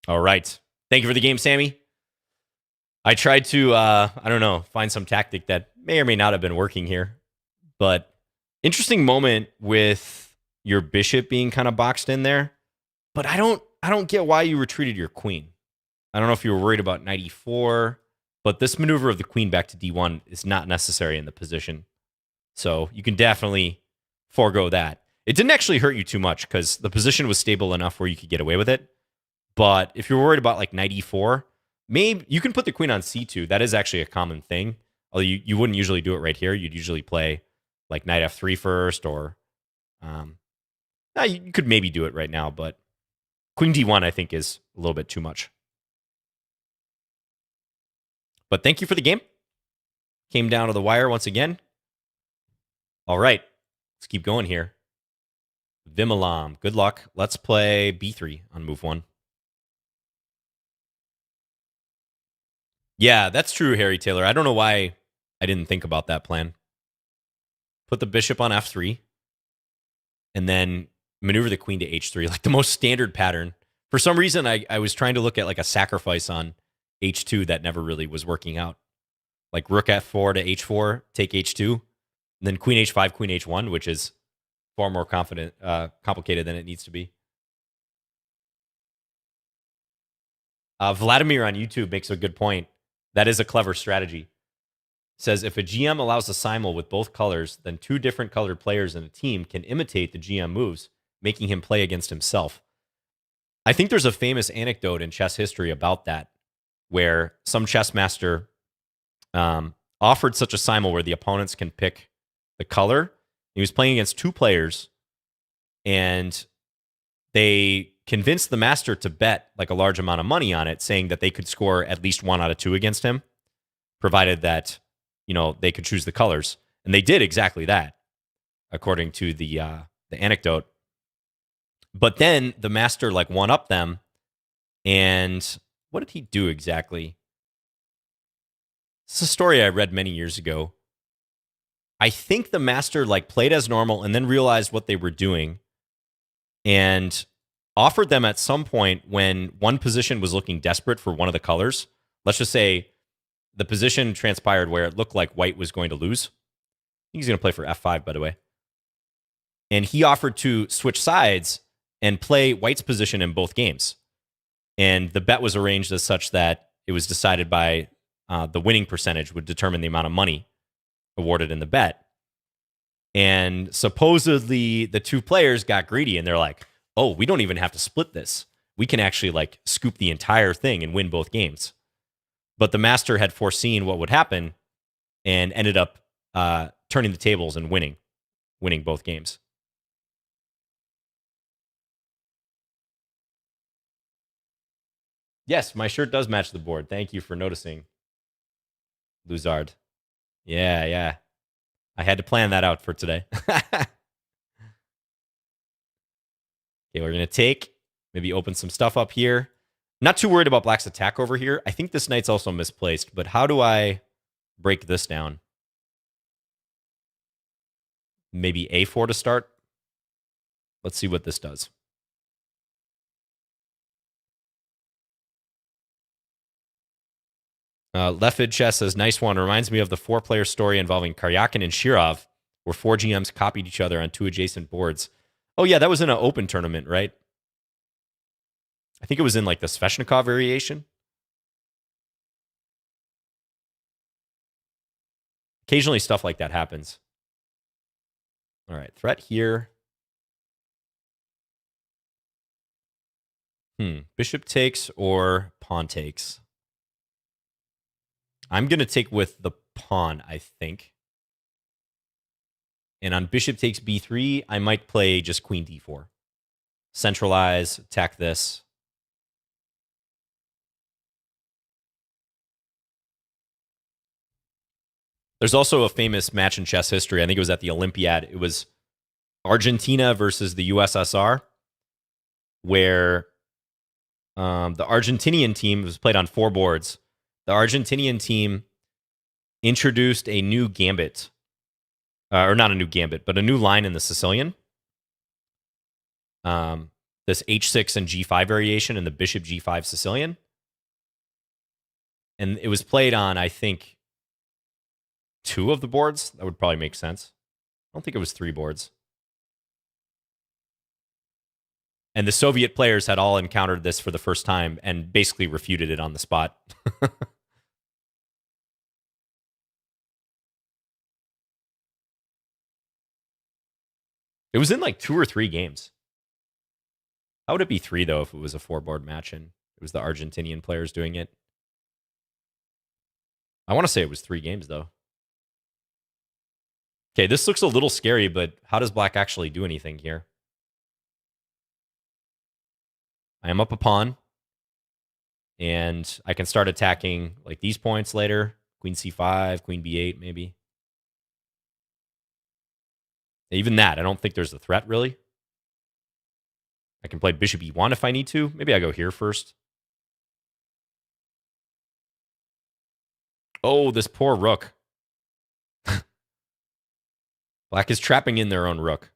All right. Thank you for the game, Sammy. I tried to, I don't know, find some tactic that may or may not have been working here. But interesting moment with your bishop being kind of boxed in there. But I don't get why you retreated your queen. I don't know if you were worried about knight e4, but this maneuver of the queen back to d1 is not necessary in the position. So you can definitely forego that. It didn't actually hurt you too much because the position was stable enough where you could get away with it. But if you're worried about like knight e4, maybe you can put the queen on c2. That is actually a common thing. Although you wouldn't usually do it right here. You'd usually play like knight f3 first, or you could maybe do it right now, but queen d1 I think is a little bit too much. But thank you for the game. Came down to the wire once again. All right, let's keep going here. Vimalam, good luck. Let's play b3 on move 1. Yeah, that's true, Harry Taylor. I don't know why I didn't think about that plan. Put the bishop on f3, and then maneuver the queen to h3, like the most standard pattern. For some reason, I was trying to look at like a sacrifice on h2 that never really was working out. Like rook f4 to h4, take h2, and then queen h5, queen h1, which is far more complicated than it needs to be. Vladimir on YouTube makes a good point. That is a clever strategy. Says if a GM allows a simul with both colors, then two different colored players in a team can imitate the GM moves, making him play against himself. I think there's a famous anecdote in chess history about that, where some chess master offered such a simul where the opponents can pick the color. He was playing against 2 players, and they convinced the master to bet like a large amount of money on it, saying that they could score at least 1 out of 2 against him, provided that, they could choose the colors. And they did exactly that, according to the anecdote. But then the master like one-upped them, and what did he do exactly? It's a story I read many years ago. I think the master like played as normal and then realized what they were doing and offered them at some point when one position was looking desperate for one of the colors. Let's just say the position transpired where it looked like white was going to lose. He's going to play for f5, by the way. And he offered to switch sides and play white's position in both games. And the bet was arranged as such that it was decided by the winning percentage would determine the amount of money awarded in the bet. And supposedly the 2 players got greedy and they're like, oh, we don't even have to split this. We can actually like scoop the entire thing and win both games. But the master had foreseen what would happen and ended up turning the tables and winning both games. Yes, my shirt does match the board. Thank you for noticing, Luzard. Yeah. I had to plan that out for today. Okay, we're going to take, maybe open some stuff up here. Not too worried about black's attack over here. I think this knight's also misplaced, but how do I break this down? Maybe a4 to start. Let's see what this does. Lichess says, nice one. Reminds me of the 4-player story involving Caro-Kann and Shirov, where 4 GMs copied each other on 2 adjacent boards. Oh, yeah, that was in an open tournament, right? I think it was in like the Sveshnikov variation. Occasionally stuff like that happens. All right, threat here. Bishop takes or pawn takes. I'm going to take with the pawn, I think. And on bishop takes b3, I might play just queen d4. Centralize, attack this. There's also a famous match in chess history. I think it was at the Olympiad. It was Argentina versus the USSR, where the Argentinian team was played on 4 boards. The Argentinian team introduced a new gambit, or not a new gambit, but a new line in the Sicilian. This h6 and g5 variation in the bishop g5 Sicilian. And it was played on, I think, 2 of the boards. That would probably make sense. I don't think it was 3 boards. And the Soviet players had all encountered this for the first time and basically refuted it on the spot. It was in like 2 or 3 games. How would it be 3, though, if it was a 4-board match and it was the Argentinian players doing it? I want to say it was 3 games, though. Okay, this looks a little scary, but how does black actually do anything here? I am up a pawn, and I can start attacking like these points later. Queen c5, queen b8, maybe. Even that, I don't think there's a threat, really. I can play bishop e1 if I need to. Maybe I go here first. Oh, this poor rook. Black is trapping in their own rook.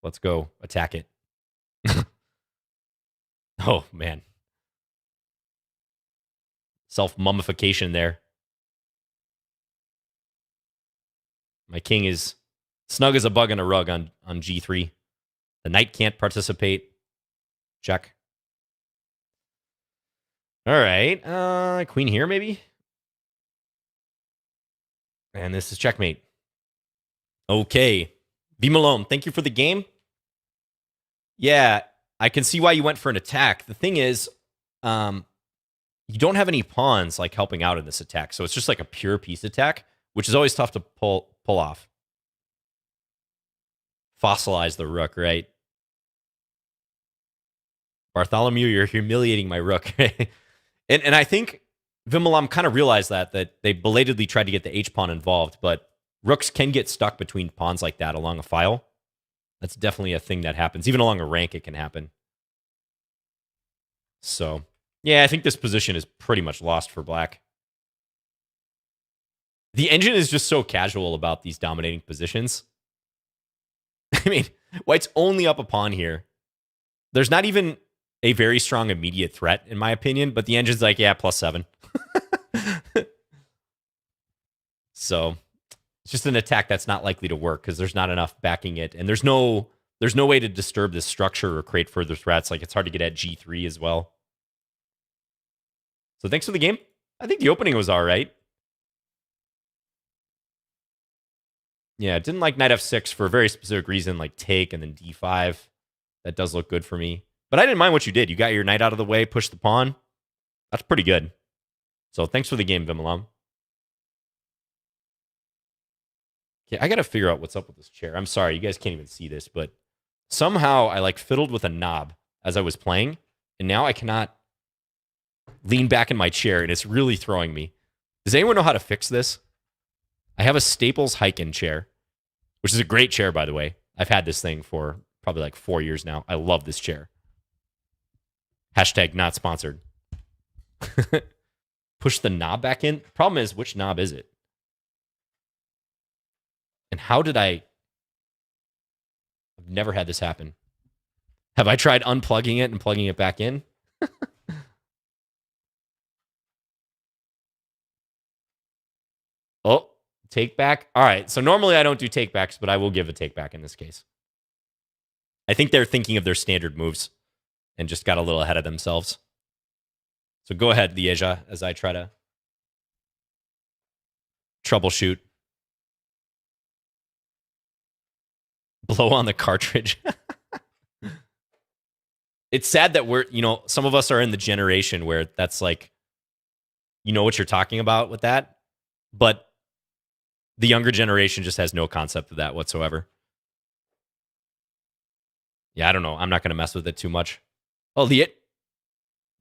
Let's go attack it. Oh, man. Self-mummification there. My king is snug as a bug in a rug on g3. The knight can't participate. Check. All right. Queen here, maybe? And this is checkmate. Okay. V. Malone, thank you for the game. Yeah, I can see why you went for an attack. The thing is, you don't have any pawns like helping out in this attack. So it's just like a pure piece attack, which is always tough to pull off. Fossilize the rook, right? Bartholomew, you're humiliating my rook. and I think Vimilam kind of realized that they belatedly tried to get the H-pawn involved, but rooks can get stuck between pawns like that along a file. That's definitely a thing that happens. Even along a rank, it can happen. So, yeah, I think this position is pretty much lost for black. The engine is just so casual about these dominating positions. I mean, white's only up a pawn here. There's not even a very strong immediate threat, in my opinion, but the engine's like, yeah, +7. So it's just an attack that's not likely to work because there's not enough backing it, and there's no way to disturb this structure or create further threats. Like, it's hard to get at G3 as well. So thanks for the game. I think the opening was all right. Yeah, didn't like knight f6 for a very specific reason, like take and then d5. That does look good for me. But I didn't mind what you did. You got your knight out of the way, pushed the pawn. That's pretty good. So thanks for the game, Vimilam. Okay, I got to figure out what's up with this chair. I'm sorry, you guys can't even see this, but somehow I like fiddled with a knob as I was playing, and now I cannot lean back in my chair, and it's really throwing me. Does anyone know how to fix this? I have a Staples Heiken chair, which is a great chair, by the way. I've had this thing for probably like 4 years now. I love this chair. Hashtag not sponsored. Push the knob back in. Problem is, which knob is it? And how did I've never had this happen. Have I tried unplugging it and plugging it back in? Oh, take back. All right. So normally I don't do take backs, but I will give a take back in this case. I think they're thinking of their standard moves and just got a little ahead of themselves. So go ahead, Liège, as I try to troubleshoot. Blow on the cartridge. It's sad that some of us are in the generation where that's like, you know what you're talking about with that, but the younger generation just has no concept of that whatsoever. Yeah, I don't know. I'm not going to mess with it too much. Oh, Liège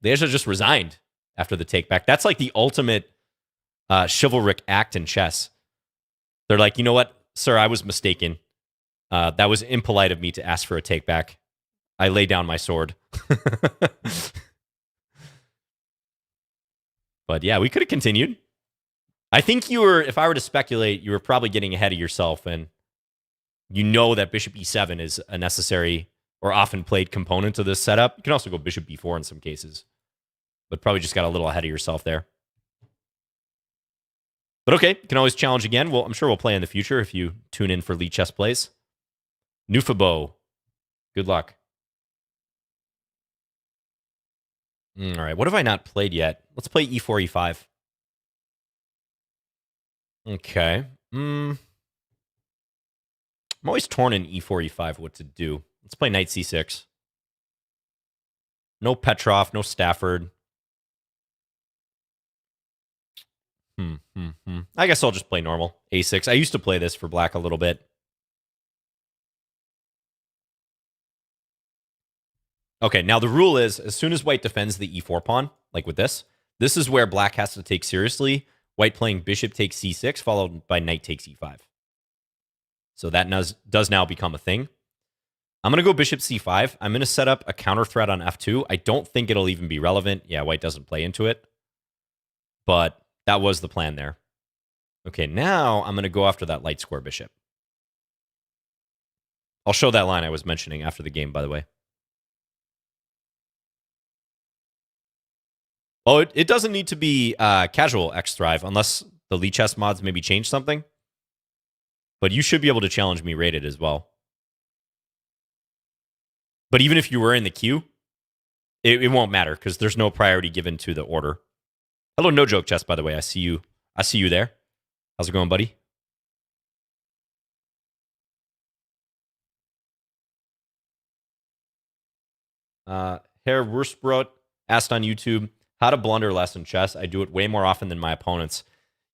just resigned after the take back. That's like the ultimate chivalric act in chess. They're like, you know what, sir, I was mistaken. That was impolite of me to ask for a take back. I lay down my sword. But yeah, we could have continued. I think if I were to speculate, you were probably getting ahead of yourself, and you know that bishop e7 is a necessary or often played component of this setup. You can also go bishop b4 in some cases, but probably just got a little ahead of yourself there. But okay, you can always challenge again. Well, I'm sure we'll play in the future if you tune in for Lichess plays. Nufabo, good luck. All right, what have I not played yet? Let's play e4, e5. Okay. I'm always torn in e4, e5 what to do. Let's play knight c6. No Petrov, no Stafford. I guess I'll just play normal. a6. I used to play this for black a little bit. Okay, now the rule is, as soon as white defends the e4 pawn, like with this is where black has to take seriously white playing bishop takes c6, followed by knight takes e5. So that does now become a thing. I'm going to go bishop c5. I'm going to set up a counter threat on f2. I don't think it'll even be relevant. Yeah, white doesn't play into it. But that was the plan there. Okay, now I'm going to go after that light square bishop. I'll show that line I was mentioning after the game, by the way. Oh, it doesn't need to be casual X Thrive unless the Lichess mods maybe change something. But you should be able to challenge me rated as well. But even if you were in the queue, it won't matter because there's no priority given to the order. Hello, No Joke Chess, by the way. I see you there. How's it going, buddy? Herr Wurstbrot asked on YouTube, How to blunder less in chess. I do it way more often than my opponents.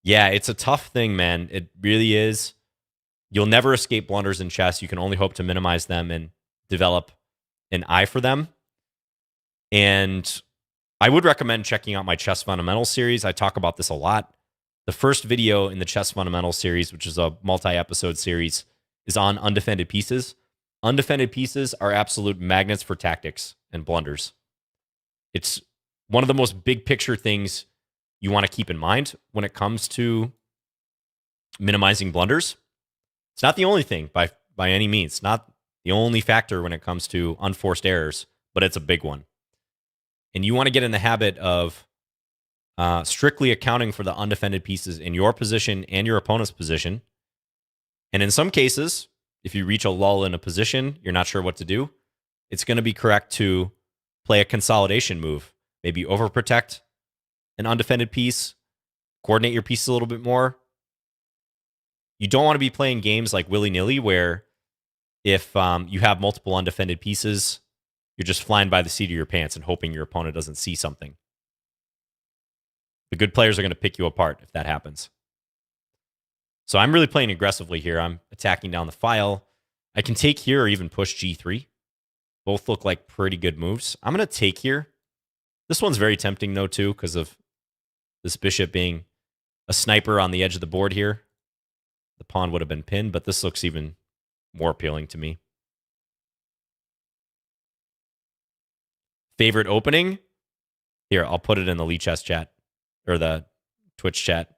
Yeah, it's a tough thing, man. It really is. You'll never escape blunders in chess. You can only hope to minimize them and develop an eye for them. And I would recommend checking out my Chess Fundamentals series. I talk about this a lot. The first video in the Chess Fundamentals series, which is a multi-episode series, is on undefended pieces. Undefended pieces are absolute magnets for tactics and blunders. It's one of the most big picture things you want to keep in mind when it comes to minimizing blunders. It's not the only thing by any means. It's not the only factor when it comes to unforced errors, but it's a big one. And you want to get in the habit of strictly accounting for the undefended pieces in your position and your opponent's position. And in some cases, if you reach a lull in a position, you're not sure what to do, it's going to be correct to play a consolidation move. Maybe overprotect an undefended piece, coordinate your pieces a little bit more. You don't want to be playing games like willy-nilly where if you have multiple undefended pieces, you're just flying by the seat of your pants and hoping your opponent doesn't see something. The good players are going to pick you apart if that happens. So I'm really playing aggressively here. I'm attacking down the file. I can take here or even push g3. Both look like pretty good moves. I'm going to take here. This one's very tempting, though, too, because of this bishop being a sniper on the edge of the board here. The pawn would have been pinned, but this looks even more appealing to me. Favorite opening? Here, I'll put it in the Lichess chat, or the Twitch chat.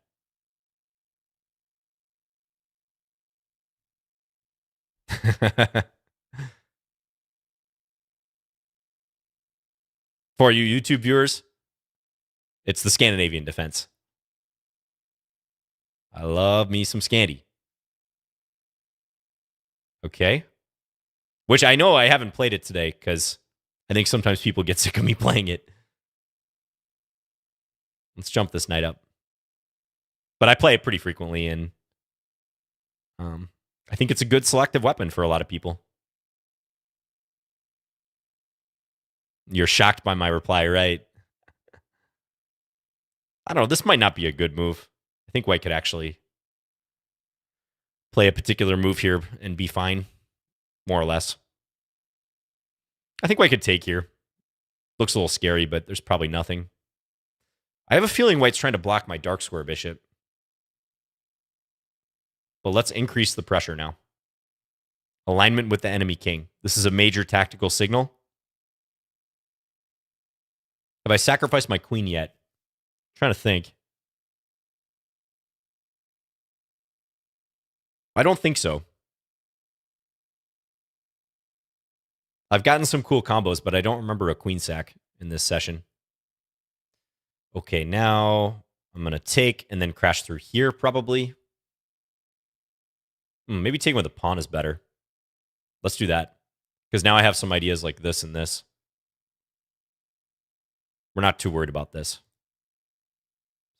For you YouTube viewers, it's the Scandinavian Defense. I love me some Scandi. Okay. Which I know I haven't played it today because I think sometimes people get sick of me playing it. Let's jump this knight up. But I play it pretty frequently, and I think it's a good selective weapon for a lot of people. You're shocked by my reply, right? I don't know. This might not be a good move. I think white could actually play a particular move here and be fine, more or less. I think white could take here. Looks a little scary, but there's probably nothing. I have a feeling white's trying to block my dark square bishop. But let's increase the pressure now. Alignment with the enemy king. This is a major tactical signal. Have I sacrificed my queen yet? I'm trying to think. I don't think so. I've gotten some cool combos, but I don't remember a queen sack in this session. Okay, now I'm going to take and then crash through here, probably. Maybe taking with a pawn is better. Let's do that. Because now I have some ideas like this and this. We're not too worried about this.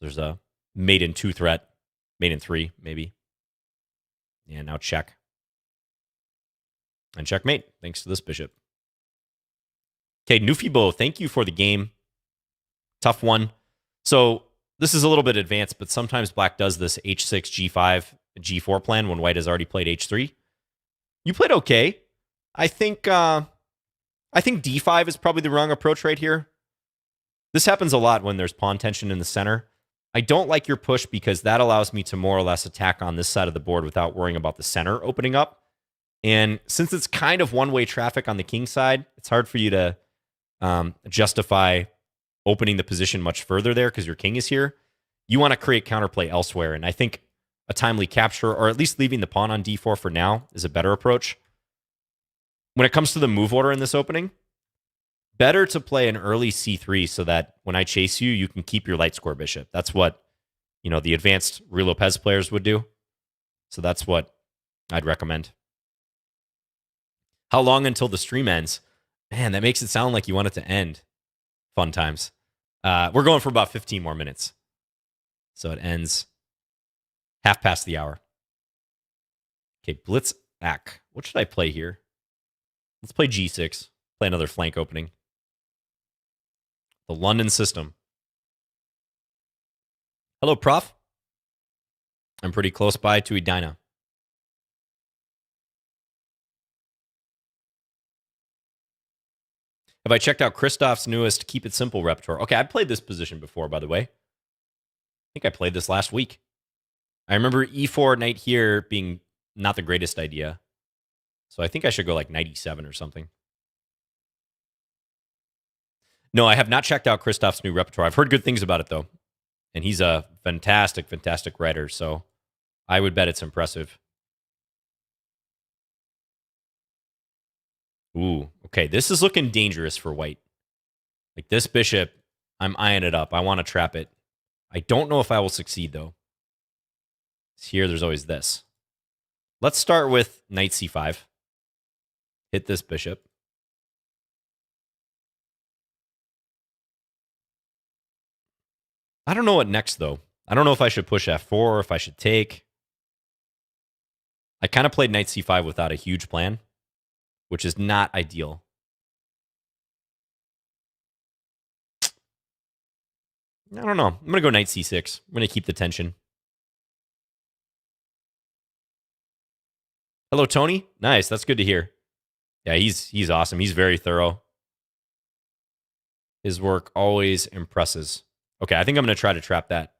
There's a mate in 2 threat. Mate in 3, maybe. Yeah, now check. And checkmate, thanks to this bishop. Okay, Nufibo, thank you for the game. Tough one. So this is a little bit advanced, but sometimes black does this h6, g5, g4 plan when white has already played h3. You played okay. I think d5 is probably the wrong approach right here. This happens a lot when there's pawn tension in the center. I don't like your push because that allows me to more or less attack on this side of the board without worrying about the center opening up. And since it's kind of one-way traffic on the king side, it's hard for you to justify opening the position much further there because your king is here. You want to create counterplay elsewhere. And I think a timely capture, or at least leaving the pawn on d4 for now, is a better approach. When it comes to the move order in this opening, better to play an early c3 so that when I chase you, you can keep your light square bishop. That's what, the advanced Ruy Lopez players would do. So that's what I'd recommend. How long until the stream ends? Man, that makes it sound like you want it to end. Fun times. We're going for about 15 more minutes. So it ends half past the hour. Okay, blitz ack. What should I play here? Let's play g6. Play another flank opening. The London system. Hello, Prof. I'm pretty close by to Edina. Have I checked out Christoph's newest Keep It Simple repertoire? Okay, I've played this position before, by the way. I think I played this last week. I remember e4 knight here being not the greatest idea. So I think I should go like 97 or something. No, I have not checked out Christoph's new repertoire. I've heard good things about it, though. And he's a fantastic, fantastic writer. So I would bet it's impressive. Ooh, okay. This is looking dangerous for white. Like this bishop, I'm eyeing it up. I want to trap it. I don't know if I will succeed, though. Here, there's always this. Let's start with knight c5. Hit this bishop. I don't know what next, though. I don't know if I should push f4 or if I should take. I kind of played knight c5 without a huge plan, which is not ideal. I don't know. I'm going to go knight c6. I'm going to keep the tension. Hello, Tony. Nice. That's good to hear. Yeah, he's awesome. He's very thorough. His work always impresses. Okay, I think I'm going to try to trap that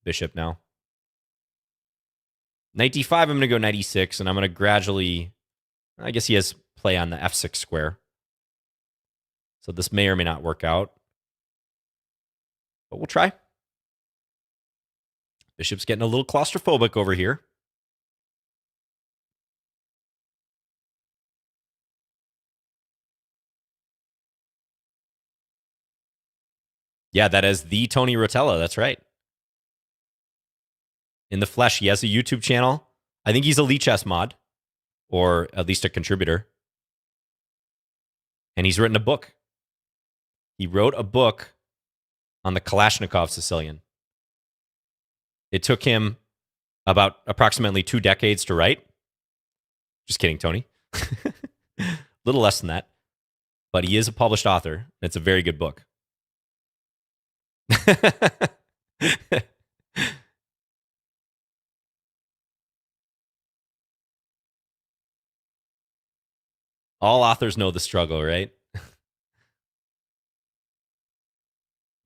bishop now. Knight d5, I'm going to go knight e6, and I'm going to gradually... I guess he has play on the f6 square. So this may or may not work out. But we'll try. Bishop's getting a little claustrophobic over here. Yeah, that is the Tony Rotella. That's right. In the flesh, he has a YouTube channel. I think he's a Lichess mod, or at least a contributor. And he's written a book. He wrote a book on the Kalashnikov Sicilian. It took him about approximately 2 decades to write. Just kidding, Tony. A little less than that. But he is a published author. It's a very good book. All authors know the struggle, right?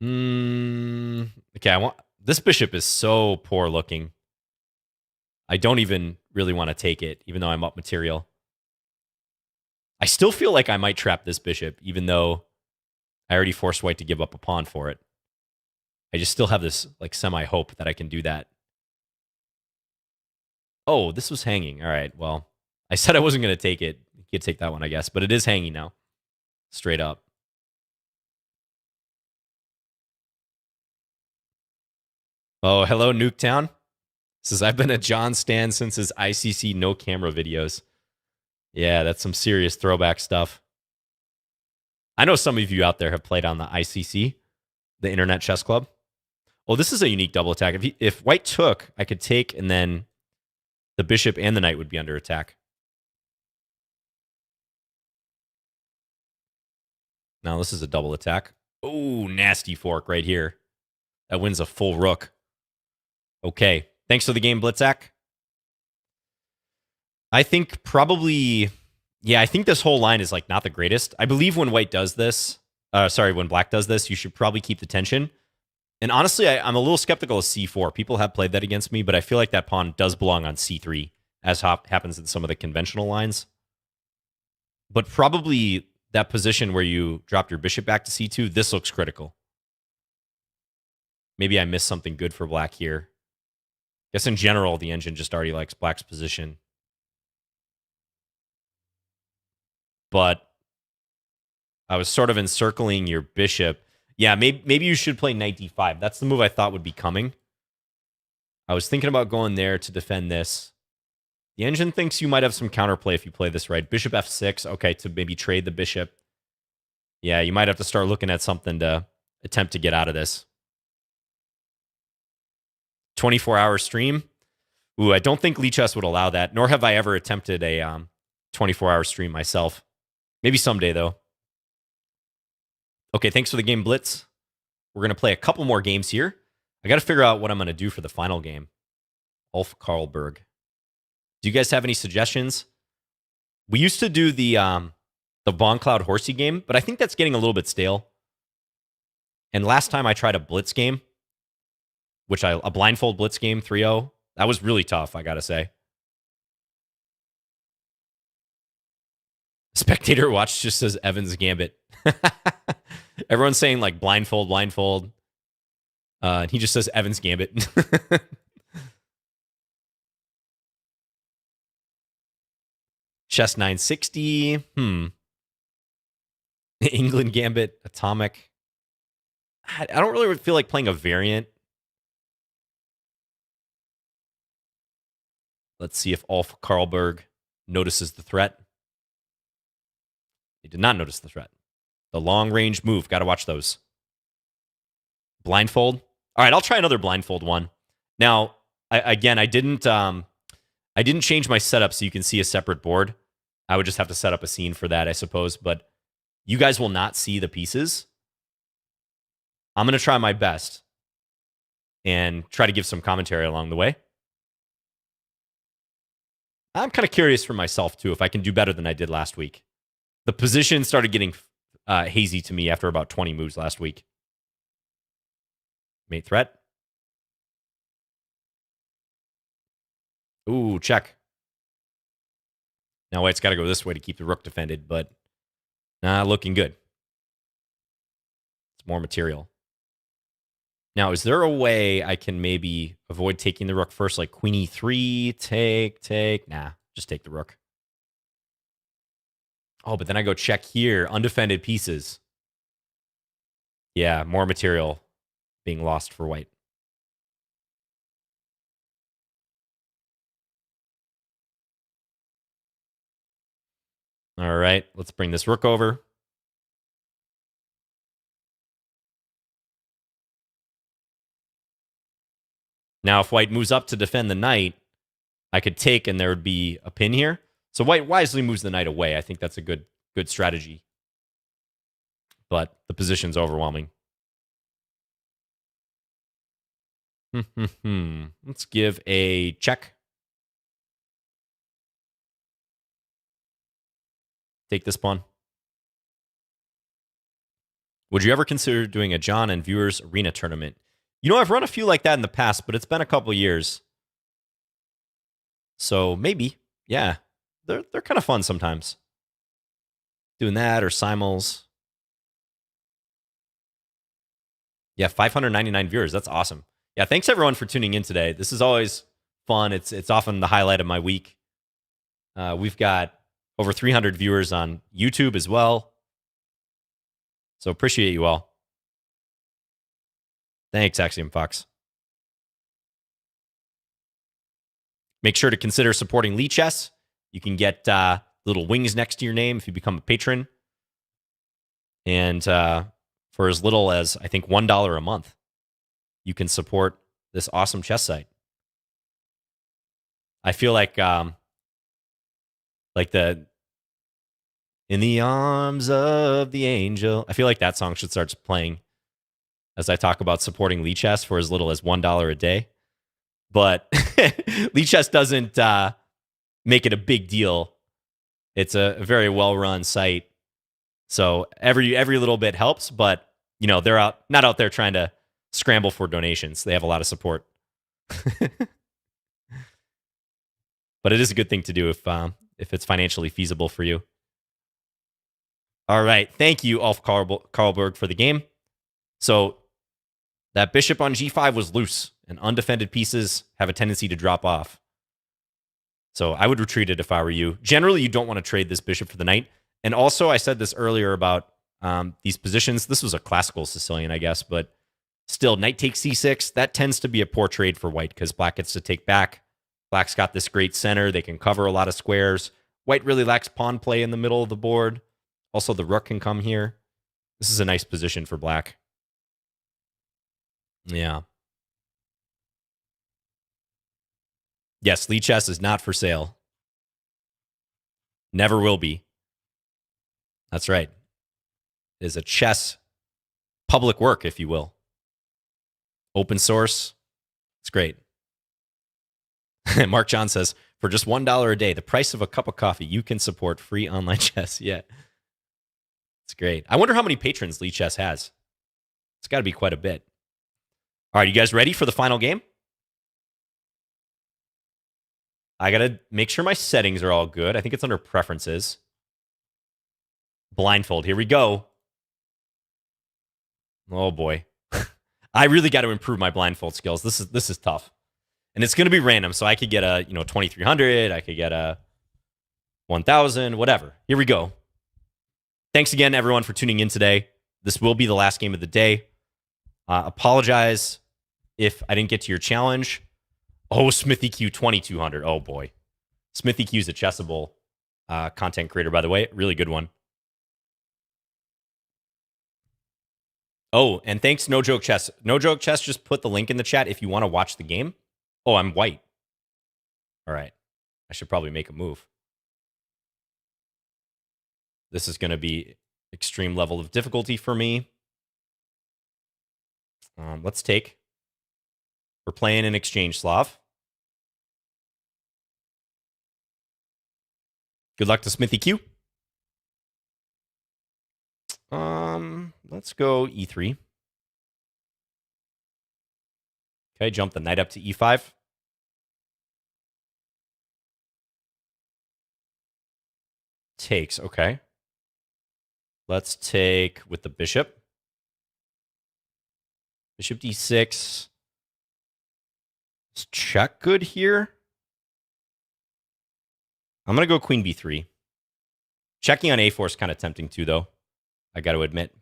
Okay, this bishop is so poor looking. I don't even really want to take it, even though I'm up material. I still feel like I might trap this bishop, even though I already forced white to give up a pawn for it. I just still have this like semi-hope that I can do that. Oh, this was hanging. All right, well, I said I wasn't going to take it. You could take that one, I guess, but it is hanging now. Straight up. Oh, hello, Nuketown. Says, I've been a John Stan since his ICC no camera videos. Yeah, that's some serious throwback stuff. I know some of you out there have played on the ICC, the Internet Chess Club. Oh, this is a unique double attack. If white took, I could take, and then the bishop and the knight would be under attack. Now this is a double attack. Oh, nasty fork right here. That wins a full rook. Okay. Thanks for the game, Blitzak. I think probably... Yeah, I think this whole line is like not the greatest. I believe when white does this... when black does this, you should probably keep the tension. And honestly, I'm a little skeptical of c4. People have played that against me, but I feel like that pawn does belong on c3, as happens in some of the conventional lines. But probably that position where you drop your bishop back to c2, this looks critical. Maybe I missed something good for black here. I guess in general, the engine just already likes black's position. But I was sort of encircling your bishop. Yeah, maybe you should play knight d5. That's the move I thought would be coming. I was thinking about going there to defend this. The engine thinks you might have some counterplay if you play this right. Bishop f6, okay, to maybe trade the bishop. Yeah, you might have to start looking at something to attempt to get out of this. 24-hour stream? Ooh, I don't think Lichess would allow that, nor have I ever attempted a 24-hour stream myself. Maybe someday, though. Okay, thanks for the game, Blitz. We're going to play a couple more games here. I got to figure out what I'm going to do for the final game. Ulf Karlberg. Do you guys have any suggestions? We used to do the Von Cloud Horsey game, but I think that's getting a little bit stale. And last time I tried a blitz game, a blindfold blitz game 3-0. That was really tough, I got to say. Spectator Watch just says Evans Gambit. Everyone's saying like blindfold. And he just says Evans Gambit. Chess 960. England Gambit. Atomic. I don't really feel like playing a variant. Let's see if Ulf Karlberg notices the threat. He did not notice the threat. The long-range move. Got to watch those. Blindfold. All right, I'll try another blindfold one. Now, I didn't change my setup so you can see a separate board. I would just have to set up a scene for that, I suppose. But you guys will not see the pieces. I'm going to try my best and try to give some commentary along the way. I'm kind of curious for myself, too, if I can do better than I did last week. The position started getting hazy to me after about 20 moves last week. Mate threat. Ooh, check. Now White's got to go this way to keep the rook defended, but not looking good. It's more material. Now, is there a way I can maybe avoid taking the rook first, like queen e3, take? Nah, just take the rook. Oh, but then I go check here. Undefended pieces. Yeah, more material being lost for White. All right, let's bring this rook over. Now, if White moves up to defend the knight, I could take and there would be a pin here. So White wisely moves the knight away. I think that's a good strategy. But the position's overwhelming. Let's give a check. Take this pawn. Would you ever consider doing a John and Viewers Arena tournament? You know, I've run a few like that in the past, but it's been a couple years. So maybe, yeah. They're kind of fun sometimes. Doing that or simuls. Yeah, 599 viewers. That's awesome. Yeah, thanks everyone for tuning in today. This is always fun. It's often the highlight of my week. We've got over 300 viewers on YouTube as well. So appreciate you all. Thanks, Axiom Fox. Make sure to consider supporting Lichess. You can get little wings next to your name if you become a patron. And for as little as, I think, $1 a month, you can support this awesome chess site. I feel like the In the Arms of the Angel. I feel like that song should start playing as I talk about supporting Lichess for as little as $1 a day. But Lichess doesn't make it a big deal. It's a very well-run site. So every little bit helps, but you know, they're not out there trying to scramble for donations. They have a lot of support. But it is a good thing to do if it's financially feasible for you. All right. Thank you, Ulf Karlberg, for the game. So that bishop on g5 was loose, and undefended pieces have a tendency to drop off. So I would retreat it if I were you. Generally, you don't want to trade this bishop for the knight. And also, I said this earlier about these positions. This was a classical Sicilian, I guess, but still, knight takes c6. That tends to be a poor trade for White because Black gets to take back. Black's got this great center. They can cover a lot of squares. White really lacks pawn play in the middle of the board. Also, the rook can come here. This is a nice position for Black. Yeah. Yes, Lichess is not for sale. Never will be. That's right. It is a chess public work, if you will. Open source. It's great. Mark John says, for just $1 a day, the price of a cup of coffee, you can support free online chess. Yeah. It's great. I wonder how many patrons Lichess has. It's got to be quite a bit. All right, you guys ready for the final game? I got to make sure my settings are all good. I think it's under preferences. Blindfold. Here we go. Oh, boy. I really got to improve my blindfold skills. This is tough. And it's going to be random, so I could get a 2300, I could get a 1000, whatever. Here we go. Thanks again, everyone, for tuning in today. This will be the last game of the day. Apologize if I didn't get to your challenge. Oh, Smithy Q 2200. Oh, boy. Smithy Q is a Chessable content creator, by the way. Really good one. Oh, and thanks, No Joke Chess. No Joke Chess just put the link in the chat if you want to watch the game. Oh, I'm white. All right. I should probably make a move. This is going to be extreme level of difficulty for me. Let's take. We're playing an exchange Slav. Good luck to Smithy Q. Let's go E3. Okay, jump the knight up to E5. Takes, okay. Let's take with the bishop. Bishop D6. Is check good here? I'm going to go queen B3. Checking on A4 is kind of tempting too, though. I got to admit.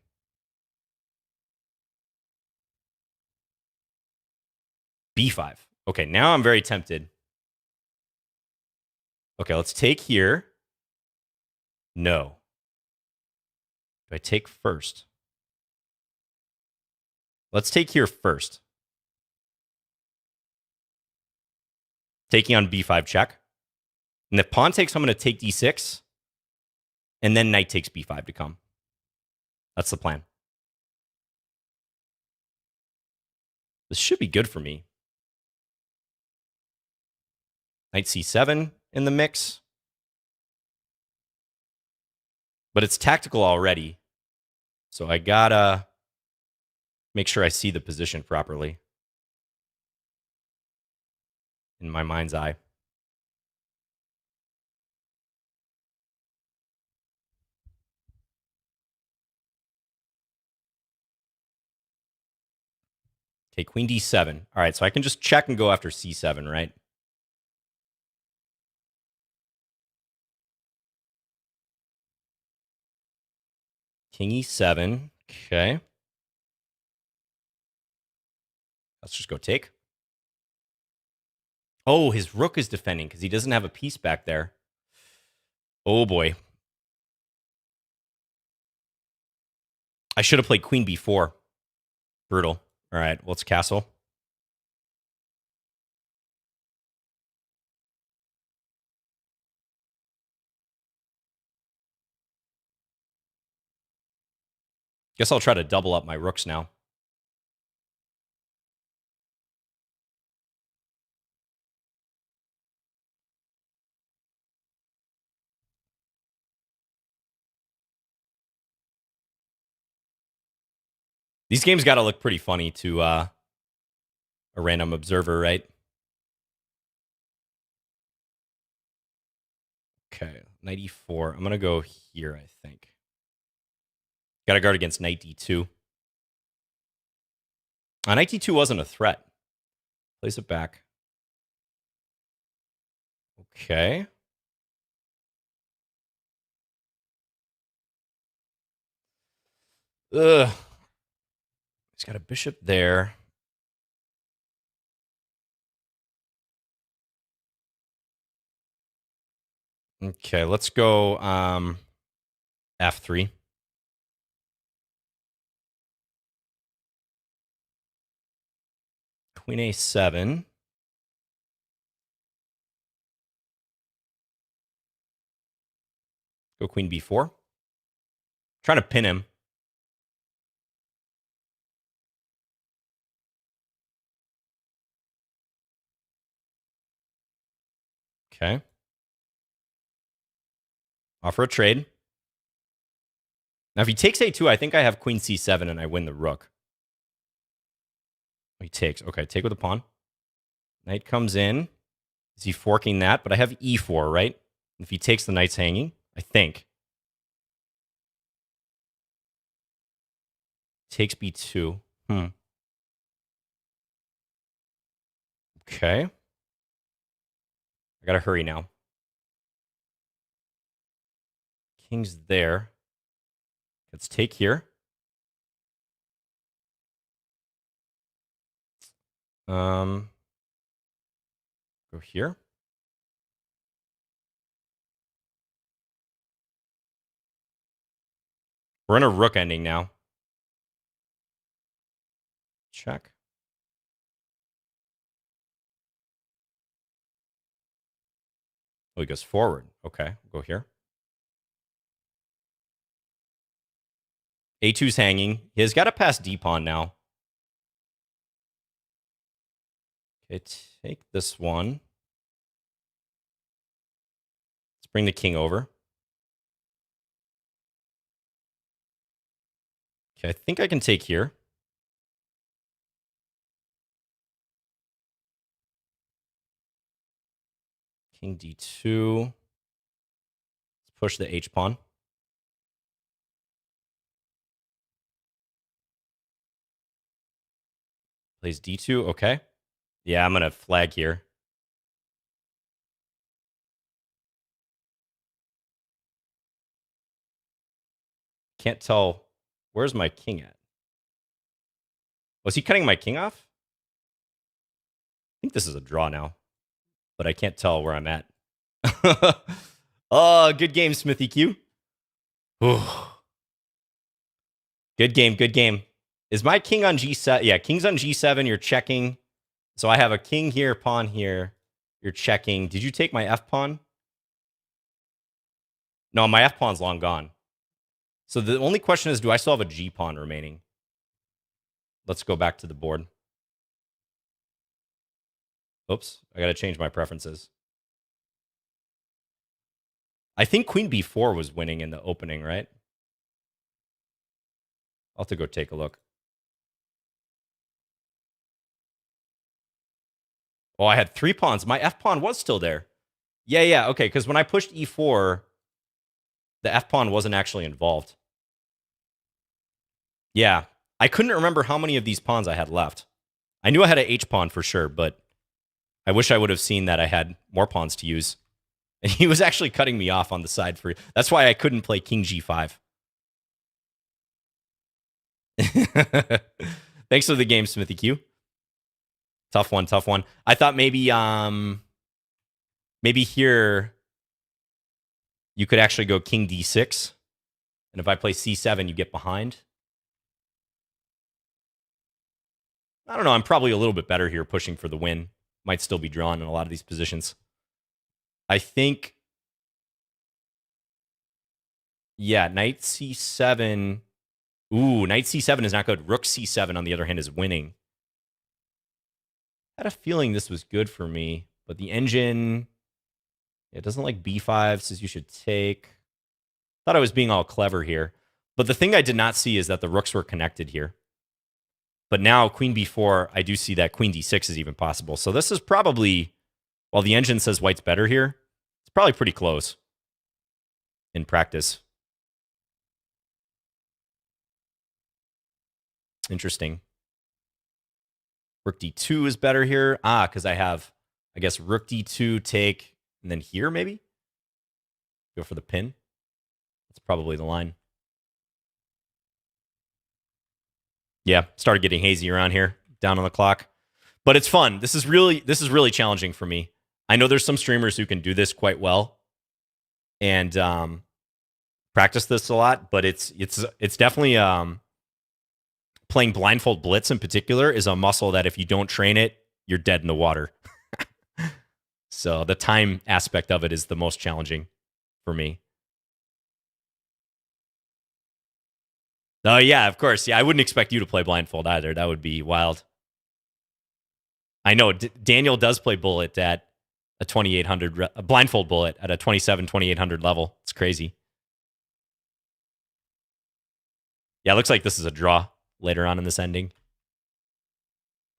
B5. Okay, now I'm very tempted. Okay, let's take here. No. Do I take first? Let's take here first. Taking on B5 check. And if pawn takes, I'm going to take D6. And then knight takes B5 to come. That's the plan. This should be good for me. Knight C7 in the mix. But it's tactical already. So I gotta make sure I see the position properly. In my mind's eye. Okay, queen D7. All right, so I can just check and go after C7, right? King E7. Okay. Let's just go take. Oh, his rook is defending because he doesn't have a piece back there. Oh, boy. I should have played queen B4. Brutal. All right, well, let's castle. Guess I'll try to double up my rooks now. These games got to look pretty funny to a random observer, right? Okay, knight E4. I'm going to go here, I think. Got to guard against knight D2. Knight D2 wasn't a threat. Place it back. Okay. Ugh. He's got a bishop there. Okay, let's go F3. Queen A7. Go queen B4. Trying to pin him. Okay. Offer a trade. Now, if he takes a2, I think I have queen c7 and I win the rook. He takes. Okay, take with a pawn. Knight comes in. Is he forking that? But I have e4, right? If he takes, the knight's hanging, I think. Takes b2. Okay. I gotta hurry now. King's there. Let's take here. Go here. We're in a rook ending now. Check. Oh, he goes forward. Okay, go here. A2's hanging. He has got to pass d-pawn now. Okay, take this one. Let's bring the king over. Okay, I think I can take here. King d2. Let's push the h-pawn. Plays d2, okay. Yeah, I'm going to flag here. Can't tell. Where's my king at? Was he cutting my king off? I think this is a draw now, but I can't tell where I'm at. Oh, good game, Smithy Q. Ooh. Good game, good game. Is my king on g7? Yeah, king's on g7. You're checking. So I have a king here, pawn here. You're checking. Did you take my f-pawn? No, my f-pawn's long gone. So the only question is, do I still have a g-pawn remaining? Let's go back to the board. Oops, I got to change my preferences. I think queen b4 was winning in the opening, right? I'll have to go take a look. Oh, I had 3 pawns. My f-pawn was still there. Yeah, okay, because when I pushed e4, the f-pawn wasn't actually involved. Yeah, I couldn't remember how many of these pawns I had left. I knew I had an h-pawn for sure, but I wish I would have seen that I had more pawns to use. And he was actually cutting me off on the side for... That's why I couldn't play king g5. Thanks for the game, Smithy Q. Tough one, tough one. I thought maybe here you could actually go king d6. And if I play c7, you get behind. I don't know. I'm probably a little bit better here pushing for the win. Might still be drawn in a lot of these positions. I think... Yeah, knight c7... Ooh, knight c7 is not good. Rook c7, on the other hand, is winning. I had a feeling this was good for me, but the engine... It doesn't like b5, says you should take. Thought I was being all clever here. But the thing I did not see is that the rooks were connected here. But now, queen b4, I do see that queen d6 is even possible. So this is probably, while the engine says white's better here, it's probably pretty close in practice. Interesting. Rook d2 is better here. Ah, because I have, I guess, rook d2, take, and then here, maybe? Go for the pin. That's probably the line. Yeah, started getting hazy around here, down on the clock. But it's fun. This is really challenging for me. I know there's some streamers who can do this quite well and practice this a lot, but it's definitely playing blindfold blitz in particular is a muscle that if you don't train it, you're dead in the water. So the time aspect of it is the most challenging for me. Oh, yeah, of course. Yeah, I wouldn't expect you to play blindfold either. That would be wild. I know Daniel does play bullet at a 2800 a blindfold bullet at a 2800 level. It's crazy. Yeah, it looks like this is a draw later on in this ending.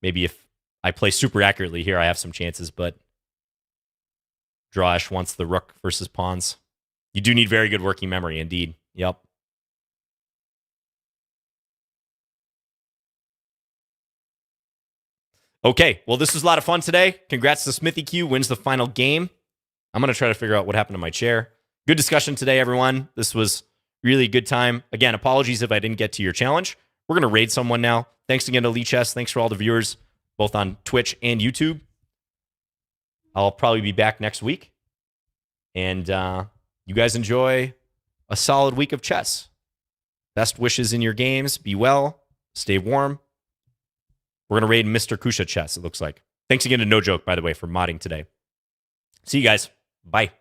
Maybe if I play super accurately here, I have some chances, but drawish wants the rook versus pawns. You do need very good working memory, indeed. Yep. Okay, well, this was a lot of fun today. Congrats to Smithy Q, wins the final game. I'm going to try to figure out what happened to my chair. Good discussion today, everyone. This was really a good time. Again, apologies if I didn't get to your challenge. We're going to raid someone now. Thanks again to Lichess. Thanks for all the viewers, both on Twitch and YouTube. I'll probably be back next week. And you guys enjoy a solid week of chess. Best wishes in your games. Be well. Stay warm. We're going to raid Mr. Kusha Chess, it looks like. Thanks again to No Joke, by the way, for modding today. See you guys. Bye.